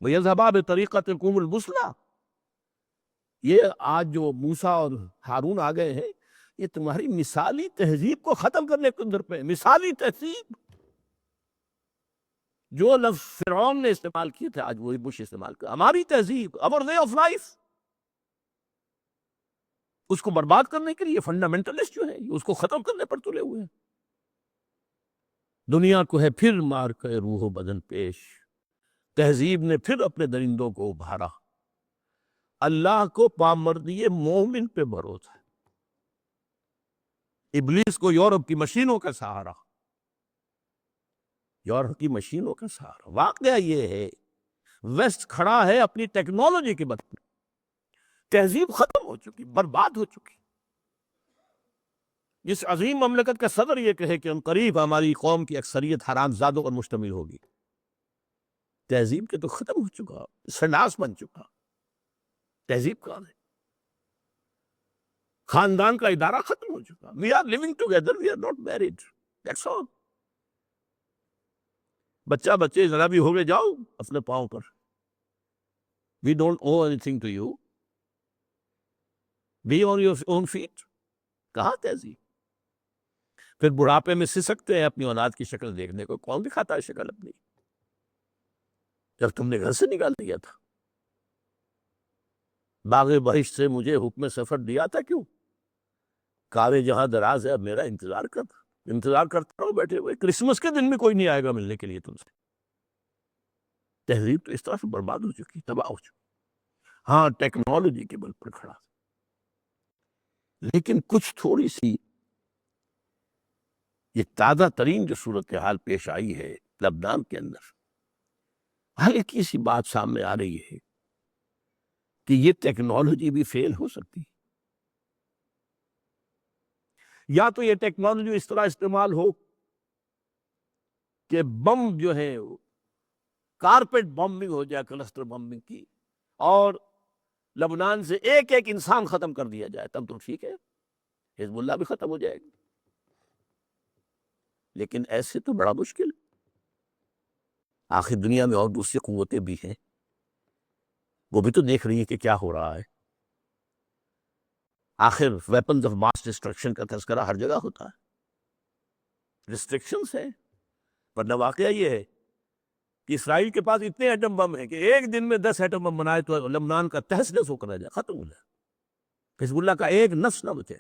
وَيَذْهَبَا بِطَرِيقَتِكُمُ الْمُثْلَىٰ، یہ آج جو موسیٰ اور ہارون آ گئے ہیں، یہ تمہاری مثالی تہذیب کو ختم کرنے کے اندر پہ، مثالی تہذیب، جو لفظ فرعون نے استعمال کیے تھے آج وہی بش استعمال کر، ہماری تہذیب، our way of life، اس کو برباد کرنے کے لیے فنڈامنٹلسٹ جو ہے اس کو ختم کرنے پر تلے ہوئے ہیں۔ دنیا کو ہے پھر مار کے روح و بدن پیش، تہذیب نے پھر اپنے درندوں کو ابھارا، اللہ کو پامردی مومن پہ بھروسہ ہے، ابلیس کو یورپ کی مشینوں کا سہارا، یورپ کی مشینوں کا سہارا۔ واقعہ یہ ہے ویسٹ کھڑا ہے اپنی ٹیکنالوجی کے بدلے، تہذیب ختم ہو چکی، برباد ہو چکی۔ جس عظیم مملکت کا صدر یہ کہے کہ عنقریب ہماری قوم کی اکثریت حرام زادوں پر مشتمل ہوگی، تہذیب کے تو ختم ہو چکا، سناس بن چکا، تہذیب کہاں ہے؟ خاندان کا ادارہ ختم ہو چکا، we are living together, we are not married, that's all۔ بچے ذرا بھی ہو گئے، جاؤ اپنے پاؤں پر، we don't owe anything to you، be on your own feet۔ کہاں تہذیب؟ پھر بڑھاپے میں سسکتے ہیں اپنی اولاد کی شکل دیکھنے کو، کون دکھاتا ہے شکل اپنی؟ جب تم نے گھر سے نکال دیا تھا، باغ بہشت سے مجھے حکم سفر دیا تھا، کیوں؟ کار جہاں دراز ہے، اب میرا انتظار کرتا رہو بیٹھے ہوئے، کرسمس کے دن میں کوئی نہیں آئے گا ملنے کے لیے تم سے۔ تہذیب تو اس طرح سے برباد ہو چکی، تباہ ہو چکی۔ ہاں ٹیکنالوجی کے بل پر کھڑا، لیکن کچھ تھوڑی سی یہ تازہ ترین جو صورتحال پیش آئی ہے لبنان کے اندر، ہلکی سی بات سامنے آ رہی ہے کہ یہ ٹیکنالوجی بھی فیل ہو سکتی ہے، یا تو یہ ٹیکنالوجی اس طرح استعمال ہو کہ بم جو ہے کارپیٹ بمبنگ ہو جائے، کلسٹر بمبنگ کی، اور لبنان سے ایک ایک انسان ختم کر دیا جائے، تب تو ٹھیک ہے، حزب اللہ بھی ختم ہو جائے گی۔ لیکن ایسے تو بڑا مشکل ہے، آخر دنیا میں اور دوسری قوتیں بھی ہیں، وہ بھی تو دیکھ رہی ہیں کہ کیا ہو رہا ہے۔ آخر ویپنز آف ماس ڈسٹرکشن کا تذکرہ ہر جگہ ہوتا ہے، ریسٹرکشنز ہیں، ورنہ واقعہ یہ ہے کہ اسرائیل کے پاس اتنے ایٹم بم ہیں کہ ایک دن میں 10 ایٹم بم بنائے تو لبنان کا تہس نہس ہو کر رہ جائے، ختم ہو جائے، حزب اللہ کا ایک نفس نہ بچے،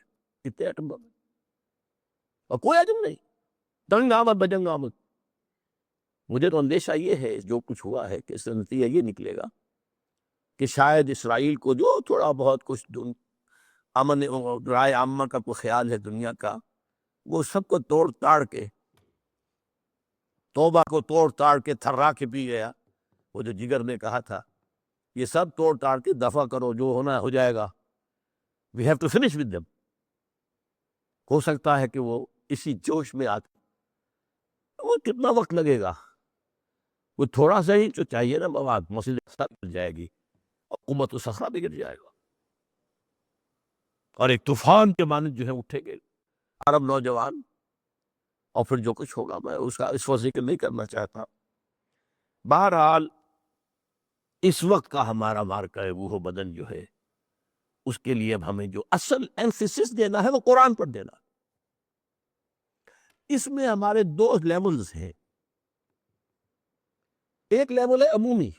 اتنے ایٹم بم ہیں اور کوئی ایٹم نہیں، تنگ آمد بجنگ آمد۔ مجھے تو اندیشہ یہ ہے جو کچھ ہوا ہے کہ اس سے نتیجہ یہ نکلے گا کہ شاید اسرائیل کو جو تھوڑا بہت کچھ امن رائے عامہ کا کوئی خیال ہے دنیا کا، وہ سب کو توڑ تاڑ کے، توبہ کو توڑ تاڑ کے تھرا کے پی گیا۔ وہ جو جگر نے کہا تھا یہ سب توڑ تاڑ کے دفع کرو، جو ہونا ہو جائے گا، we have to finish with them۔ ہو سکتا ہے کہ وہ اسی جوش میں آتے، وہ کتنا وقت لگے گا، وہ تھوڑا سا ہی جو چاہیے نا مواد، مسجد اقصی گر جائے گی، حکومت الصخرہ بھی گر جائے گا، اور ایک طوفان کے مانند جو ہے اٹھے گے عرب نوجوان، اور پھر جو کچھ ہوگا میں اس کا اس وقت ذکر نہیں کرنا چاہتا۔ بہرحال اس وقت کا ہمارا مارکہ روح و بدن جو ہے، اس کے لیے اب ہمیں جو اصل ایمفیسس دینا ہے وہ قرآن پر دینا۔ اس میں ہمارے دو لیولز ہیں، ایک لیول ہے عمومی،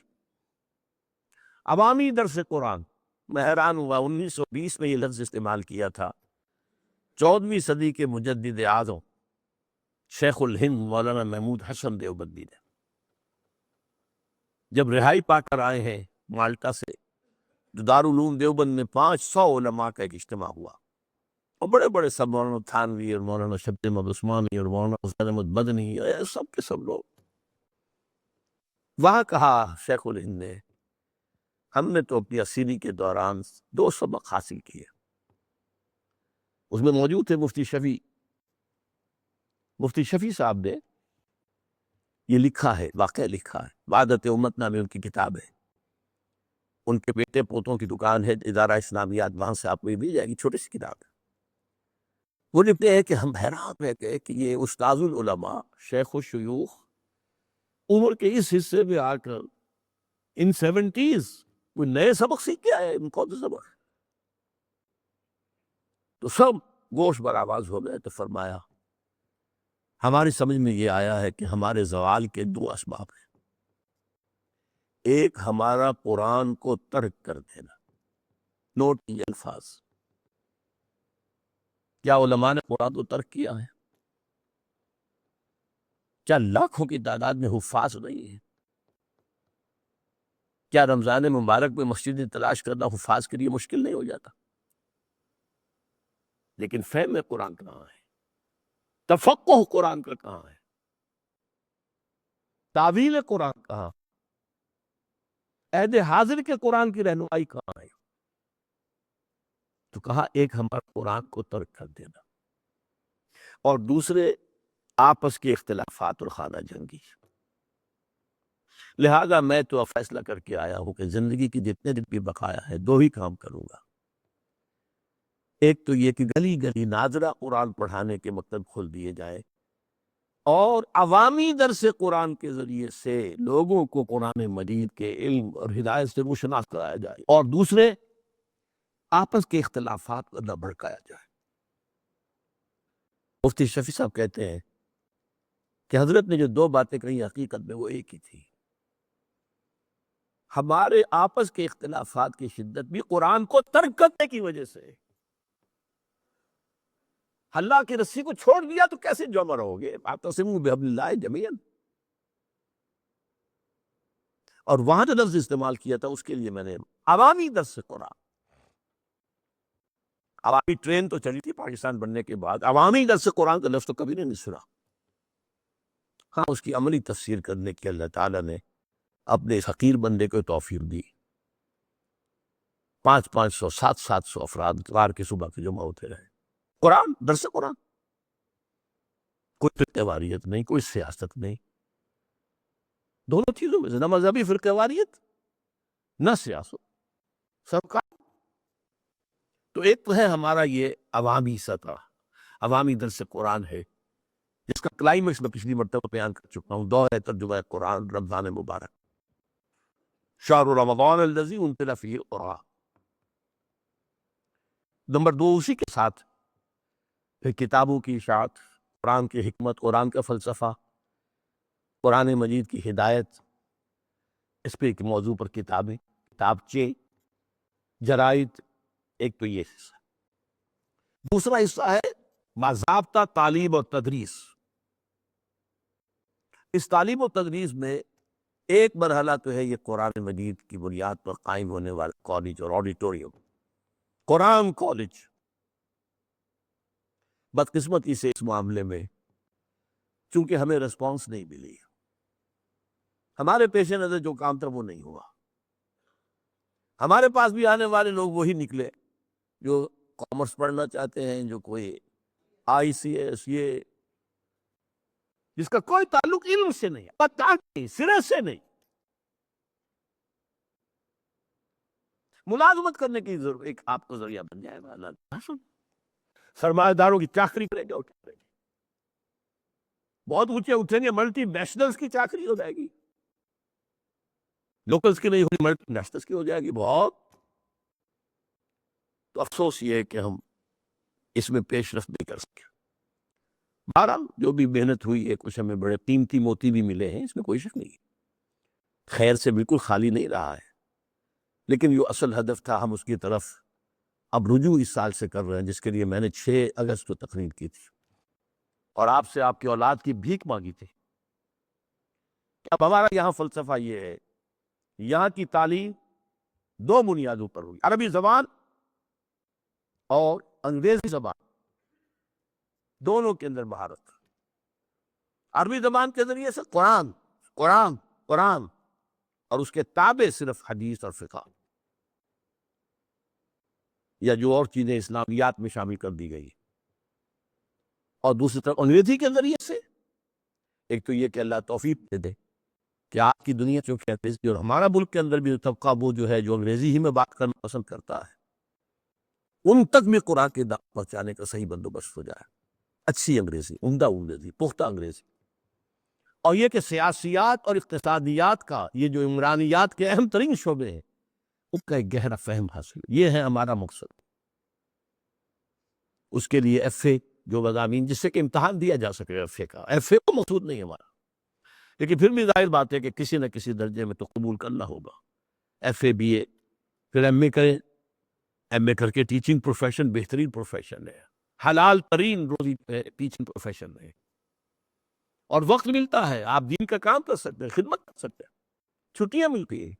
عوامی درس قرآن۔ میں حیران ہوا 1920 میں یہ لفظ استعمال کیا تھا 14ویں صدی کے مجدد اعظم شیخ الہند مولانا محمود حسن دیوبندی نے، جب رہائی پا کر آئے ہیں مالٹا سے، جو دارالعلوم دیوبند میں 500 علماء کا ایک اجتماع ہوا، اور بڑے بڑے سب، مولانا تھانوی اور مولانا شبلی احمد عثمانی اور مولانا حسین احمد مدنی، سب کے سب لوگ وہاں۔ کہا شیخ الہند نے، ہم نے تو اپنی اسیری کے دوران 2 سبق حاصل کیے، اس میں موجود تھے مفتی شفیع۔ مفتی شفیع صاحب نے یہ لکھا ہے، واقعہ لکھا ہے، وعدت امت نامی ان کی کتاب ہے، ان کے بیٹے پوتوں کی دکان ہے ادارہ اسلامیات، وہاں سے آپ کو یہ مل جائے گی، چھوٹی سی کتاب ہے۔ وہ لکھتے ہیں کہ ہم حیران رہ گئے کہ یہ استاذ العلماء شیخ الشیوخ عمر کے اس حصے میں آ کر ان 70s کوئی نئے سبق سیکھ کے آئے، ان کون سے سبق؟ تو سب گوش بر آواز ہو گئے۔ تو فرمایا ہماری سمجھ میں یہ آیا ہے کہ ہمارے زوال کے 2 اسباب ہیں، ایک ہمارا قرآن کو ترک کر دینا۔ نوٹ یہ الفاظ، کیا علماء نے قرآن کو ترک کیا ہے؟ کیا لاکھوں کی تعداد میں حفاظ نہیں ہیں؟ کیا رمضان مبارک میں مسجد تلاش کرنا حفاظ کے لیے مشکل نہیں ہو جاتا؟ لیکن فہم قرآن کہاں ہے؟ تفقہ قرآن کا کہاں ہے؟ تعویل قرآن کہاں؟ عہد حاضر کے قرآن کی رہنمائی کہاں ہے؟ تو کہا ایک ہمارا قرآن کو ترک کر دینا، اور دوسرے آپس کے اختلافات اور خانہ جنگی۔ لہذا میں تو فیصلہ کر کے آیا ہوں کہ زندگی کی جتنے دن بھی بقایا ہے 2 ہی کام کروں گا۔ ایک تو یہ کہ گلی گلی ناظرہ قرآن پڑھانے کے مکتب کھول دیے جائیں، اور عوامی درس قرآن کے ذریعے سے لوگوں کو قرآن مجید کے علم اور ہدایت سے روشناس کرایا جائے، اور دوسرے آپس کے اختلافات کو نہ بھڑکایا جائے۔ مفتی شفیع صاحب کہتے ہیں کہ حضرت نے جو 2 باتیں کہی حقیقت میں وہ ایک ہی تھی۔ ہمارے آپس کے اختلافات کی شدت بھی قرآن کو ترک کرنے کی وجہ سے۔ اللہ کی رسی کو چھوڑ دیا تو کیسے جمع رہو گے؟ اعتصموا بحبل اللہ جمیعا۔ اور وہاں جو لفظ استعمال کیا تھا اس کے لیے میں نے عوامی درس قرآن، عوامی ٹرین تو چلی تھی پاکستان بننے کے بعد، عوامی درس قرآن کا لفظ تو کبھی نہیں سنا۔ ہاں، اس کی عملی تفسیر کرنے کی اللہ تعالیٰ نے اپنے اس حقیر بندے کو توفیق دی. 500 700 افراد اتوار کی صبح کی جمع ہوتے رہے. قرآن، درس قرآن، کوئی فرقہ واریت نہیں، کوئی سیاست نہیں. دونوں چیزوں میں سے نہ مذہبی فرقہ واریت نہ سیاست، سب کا. تو ایک تو ہے ہمارا یہ عوامی سطح، عوامی درس قرآن ہے، جس کا کلائمیکس میں پچھلی مرتبہ بیان کر چکا ہوں. دور ترجمہ قرآن رمضان مبارک، شہر رمضان الذی انزل فیہ القرآن. نمبر 2 اسی کے ساتھ پھر کتابوں کی اشاعت، قرآن کی حکمت، قرآن کا فلسفہ، قرآن مجید کی ہدایت، اس پہ ایک موضوع پر کتابیں، کتابچے، جرائد. ایک تو یہ حصہ. دوسرا حصہ ہے باضابطہ تعلیم اور تدریس. اس تعلیم و تدریس میں ایک مرحلہ تو ہے یہ قرآن مجید کی بنیاد پر قائم ہونے والا کالج اور آڈیٹوریم، قرآن کالج. بدقسمتی سے اس معاملے میں چونکہ ہمیں رسپانس نہیں ملی، ہمارے پیش نظر جو کام تھا وہ نہیں ہوا. ہمارے پاس بھی آنے والے لوگ وہی نکلے جو کامرس پڑھنا چاہتے ہیں، جو کوئی آئی سی ایس، یہ جس کا کوئی تعلق علم سے نہیں، سرے سے نہیں. ملازمت کرنے کی ضرورت ایک آپ کو ذریعہ بن جائے گا. سرمایہ داروں کی چاکری کریں گے اور کیا کریں گے، بہت اونچے اٹھیں گے، ملٹی نیشنلز کی چاکری ہو جائے گی، لوکلز کی نہیں ہوگی، ملٹی نیشنلز کی ہو جائے گی. بہت تو افسوس یہ ہے کہ ہم اس میں پیش رفت نہیں کر سکے. بہرحال جو بھی محنت ہوئی ہے، کچھ ہمیں بڑے قیمتی موتی بھی ملے ہیں، اس میں کوئی شک نہیں، خیر سے بالکل خالی نہیں رہا ہے. لیکن جو اصل ہدف تھا ہم اس کی طرف اب رجوع اس سال سے کر رہے ہیں، جس کے لیے میں نے 6 اگست کو تقریر کی تھی اور آپ سے آپ کی اولاد کی بھیک مانگی تھی. اب ہمارا یہاں فلسفہ یہ ہے، یہاں کی تعلیم 2 بنیادوں پر ہوئی، عربی زبان اور انگریزی زبان، دونوں کے اندر مہارت. عربی زبان کے ذریعے سے قرآن قرآن قرآن اور اس کے تابع صرف حدیث اور فقہ یا جو اور چیزیں اسلامیات میں شامل کر دی گئی، اور دوسری طرف انگریزی کے ذریعے سے. ایک تو یہ کہ اللہ توفیق دے دے کہ آج کی دنیا چونکہ انگریزی، اور ہمارا ملک کے اندر بھی طبقہ وہ جو ہے جو انگریزی ہی میں بات کرنا پسند کرتا ہے، ان تک بھی قرآن کی دعوت پہنچانے کا صحیح بندوبست ہو جائے. اچھی انگریزی، عمدہ انگریزی، پختہ انگریزی. اور یہ کہ سیاسیات اور اقتصادیات کا یہ جو عمرانیات کے اہم ترین شعبے ہیں، اس کا ایک گہرا فہم حاصل، یہ ہے ہمارا مقصد. اس کے لیے ایف اے جو مضامین جس سے کہ امتحان دیا جا سکے، ایف اے کو مقصود نہیں ہمارا، لیکن پھر بھی ظاہر بات ہے کہ کسی نہ کسی درجے میں تو قبول کرنا ہوگا. ایف اے بی اے، پھر ایم اے کریں. ایم اے کر کے ٹیچنگ پروفیشن بہترین پروفیشن ہے، حلال ترین روزی ٹیچنگ پروفیشن ہے، اور وقت ملتا ہے، آپ دین کا کام کر سکتے ہیں، خدمت کر سکتے ہیں، چھٹیاں ملتی ہیں.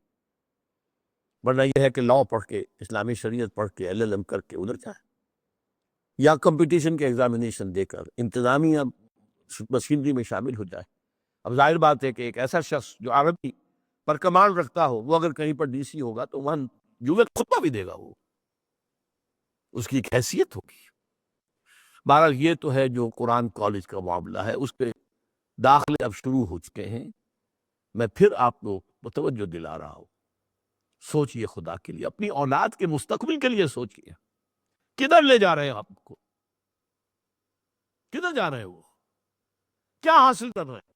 ورنہ یہ ہے کہ لاء پڑھ کے، اسلامی شریعت پڑھ کے، ایل ایل ایم کر کے ادھر جائیں، یا کمپٹیشن کے ایگزامینیشن دے کر انتظامیہ مشینری میں شامل ہو جائے. اب ظاہر بات ہے کہ ایک ایسا شخص جو عربی پر کمان رکھتا ہو، وہ اگر کہیں پر ڈی سی ہوگا تو وہاں جمعے خطبہ بھی دے گا، وہ اس کی ایک حیثیت ہوگی. بہرحال یہ تو ہے جو قرآن کالج کا معاملہ ہے، اس پہ داخلے اب شروع ہو چکے ہیں. میں پھر آپ کو متوجہ دلا رہا ہوں، سوچئے خدا کے لیے، اپنی اولاد کے مستقبل کے لیے سوچئے. کدھر لے جا رہے ہیں آپ کو؟ کدھر جا رہے ہیں؟ وہ کیا حاصل کر رہے ہیں؟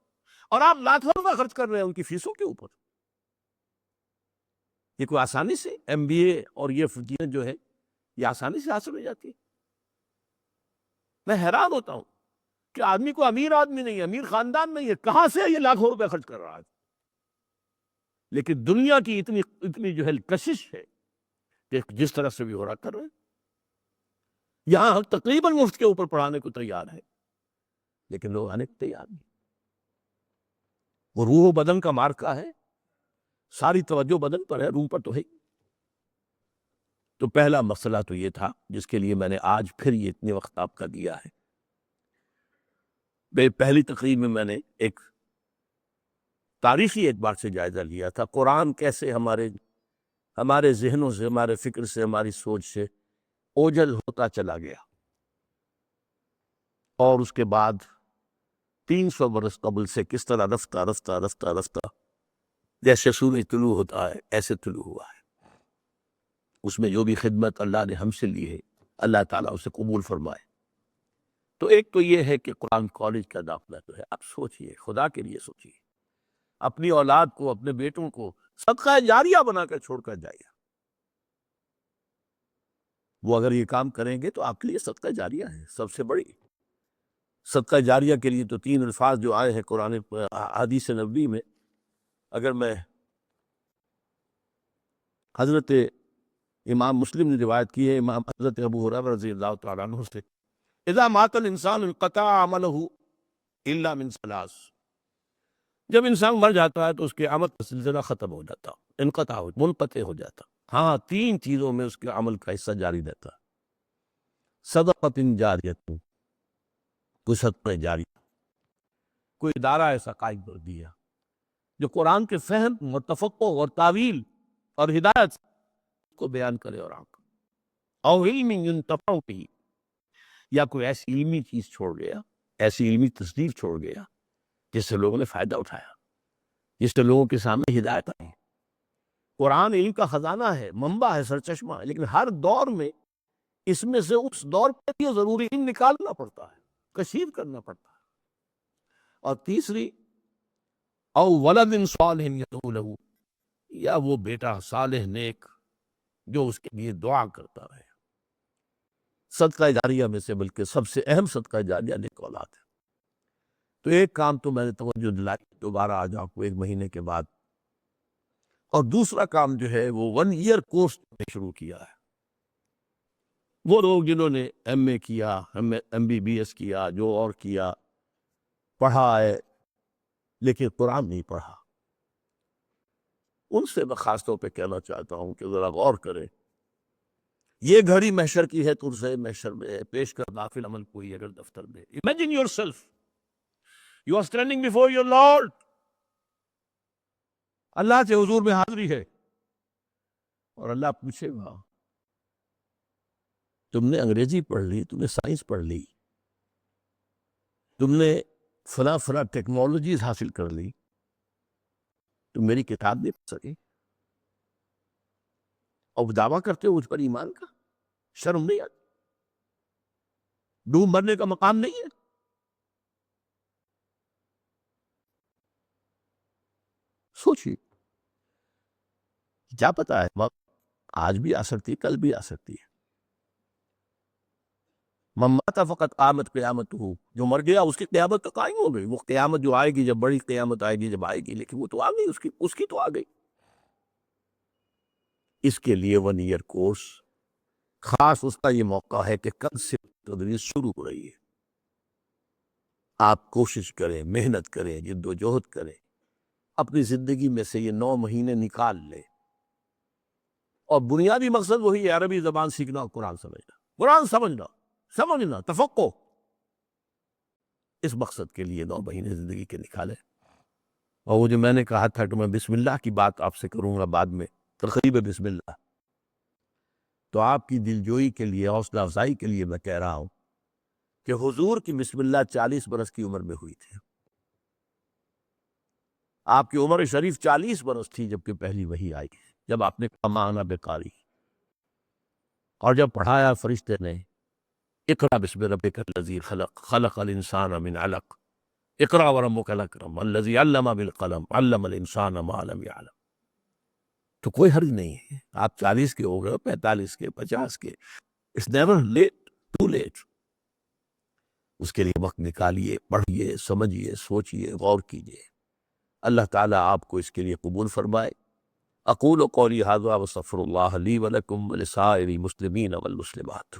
اور آپ لاکھوں روپے خرچ کر رہے ہیں ان کی فیسوں کے اوپر. یہ کوئی آسانی سے ایم بی اے اور یہ چیزیں جو ہے یہ آسانی سے حاصل ہو جاتی ہے؟ میں حیران ہوتا ہوں کہ آدمی کو امیر آدمی نہیں ہے، امیر خاندان نہیں ہے، کہاں سے یہ لاکھوں روپے خرچ کر رہا ہے؟ لیکن دنیا کی اتنی جو ہے کشش ہے کہ جس طرح سے بھی ہو رہا کر رہے ہیں. یہاں تقریباً مفت کے اوپر پڑھانے کو تیار ہے، لیکن لوگ آنے کو تیار نہیں. وہ روح و بدن کا مارکا ہے، ساری توجہ بدن پر ہے، روح پر تو ہے. تو پہلا مسئلہ تو یہ تھا جس کے لیے میں نے آج پھر یہ اتنے وقت آپ کا دیا ہے. پہلی تقریر میں نے ایک تاریخی اعتبار سے جائزہ لیا تھا، قرآن کیسے ہمارے ذہنوں سے، ہمارے فکر سے، ہماری سوچ سے اوجھل ہوتا چلا گیا، اور اس کے بعد 300 برس قبل سے کس طرح رفتہ رفتہ رفتہ رفتہ جیسے سورج طلوع ہوتا ہے ایسے طلوع ہوا ہے۔ اس میں جو بھی خدمت اللہ نے ہم سے لی ہے اللہ تعالیٰ اسے قبول فرمائے۔ تو ایک تو یہ ہے کہ قرآن کالج کا داخلہ جو ہے، آپ سوچئے، خدا کے لیے سوچئے، اپنی اولاد کو، اپنے بیٹوں کو صدقہ جاریہ بنا کر چھوڑ کر جائیے۔ وہ اگر یہ کام کریں گے تو آپ کے لیے صدقہ جاریہ ہے، سب سے بڑی صدقہ جاریہ کے لیے تو 3 الفاظ جو آئے ہیں قرآن حدیث نبوی میں، اگر میں حضرت امام مسلم نے روایت کی ہے، امام حضرت ابو ہریرہ رضی اللہ تعالیٰ عنہ سے، اذا مات الانسان انقطع عملہ الا من ثلاث، جب انسان مر جاتا ہے تو اس کے عمل کا سلسلہ ختم ہو جاتا، منقطع ہو جاتا، ہاں 3 چیزوں میں اس کے عمل کا حصہ جاری رہتا، صدقۃ جاریۃ، کوئی صدقہ جاری، کوئی ادارہ ایسا قائم کر دیا جو قرآن کے فہم اور تفقہ اور تعویل اور ہدایت کو بیان کرے اور آنکھ، او علم ينتفع به، یا کوئی ایسی علمی چیز چھوڑ گیا، ایسی علمی تصنیف چھوڑ گیا جس سے لوگوں نے فائدہ اٹھایا، جس سے لوگوں کے سامنے ہدایت آئی۔ قرآن علم کا خزانہ ہے، منبع ہے، سرچشمہ ہے، لیکن ہر دور میں اس میں سے اس دور پہ بھی ضروری علم نکالنا پڑتا ہے، کشید کرنا پڑتا ہے۔ اور تیسری، او ولد صالح یدعو لہ، یا وہ بیٹا صالح نیک جو اس کے لیے دعا کرتا رہے۔ صدقہ جاریہ میں سے بلکہ سب سے اہم صدقہ جاریہ نیک اولاد ہے۔ تو ایک کام تو میں نے توجہ دلائی، دوبارہ آ جاؤ کو 1 مہینے کے بعد، اور دوسرا کام جو ہے وہ 1 ایئر کورس میں شروع کیا ہے۔ وہ لوگ جنہوں نے ایم اے کیا، ایم بی بی ایس کیا، جو اور کیا، پڑھا ہے لیکن قرآن نہیں پڑھا، ان سے میں خاص طور پہ کہنا چاہتا ہوں کہ ذرا غور کریں۔ یہ گھڑی محشر کی ہے، ترسے محشر میں ہے، پیش کر نافل عمل کوئی اگر دفتر میں۔ Imagine yourself, you are standing before your Lord، اللہ سے حضور میں حاضری ہے، اور اللہ پوچھے گا تم نے انگریزی پڑھ لی، تم نے سائنس پڑھ لی، تم نے فلاں فلاں ٹیکنالوجیز حاصل کر لی، تم میری کتاب نہیں پڑھ سکے، اور دعویٰ کرتے ہو اس پر ایمان کا؟ شرم نہیں آتی؟ ڈوب مرنے کا مقام نہیں ہے؟ سوچیے، کیا پتا ہے وقت آج بھی آ سکتی، کل بھی آ سکتی ہے۔ من مات فقط قامت قیامت ہو، جو مر گیا اس کی قیامت تو قائم ہو گئی۔ وہ قیامت جو آئے گی، جب بڑی قیامت آئے گی، جب آئے گی، لیکن وہ تو آ گئی، اس کی تو آ گئی۔ اس کے لیے 1 ایئر کورس خاص اس کا یہ موقع ہے کہ کل سے تدریس شروع ہو رہی ہے۔ آپ کوشش کریں، محنت کریں، جد و جہد کریں، اپنی زندگی میں سے یہ 9 مہینے نکال لیں، اور بنیادی مقصد وہی ہے، عربی زبان سیکھنا اور قرآن سمجھنا، قرآن سمجھنا تفقہ، اس مقصد کے لیے 9 مہینے زندگی کے نکالیں۔ اور وہ جو میں نے کہا تھا کہ میں بسم اللہ کی بات آپ سے کروں گا بعد میں، ترغیب بسم اللہ، تو آپ کی دلجوئی کے لیے، حوصلہ افزائی کے لیے میں کہہ رہا ہوں کہ حضور کی بسم اللہ 40 برس کی عمر میں ہوئی تھی۔ آپ کی عمر شریف 40 برس تھی جبکہ پہلی وحی آئی، جب آپ نے کہا ما انا بقاری، اور جب پڑھایا فرشتے نے اقرأ بسم ربک الذی خلق، خلق الانسان من علق، اقرأ وربک الاکرم الذی علم بالقلم، علم الانسان ما لم یعلم۔ تو کوئی حرج نہیں ہے، آپ 40 کے ہو گئے، 45 کے، 50 کے، it's never late, too late. اس کے لیے وقت نکالیے، پڑھیے، سمجھیے، سوچیے، غور کیجیے۔ اللہ تعالیٰ آپ کو اس کے لیے قبول فرمائے۔ اقول قولی ھذا واستغفر اللہ لی ولکم ولسائر المسلمین والمسلمات۔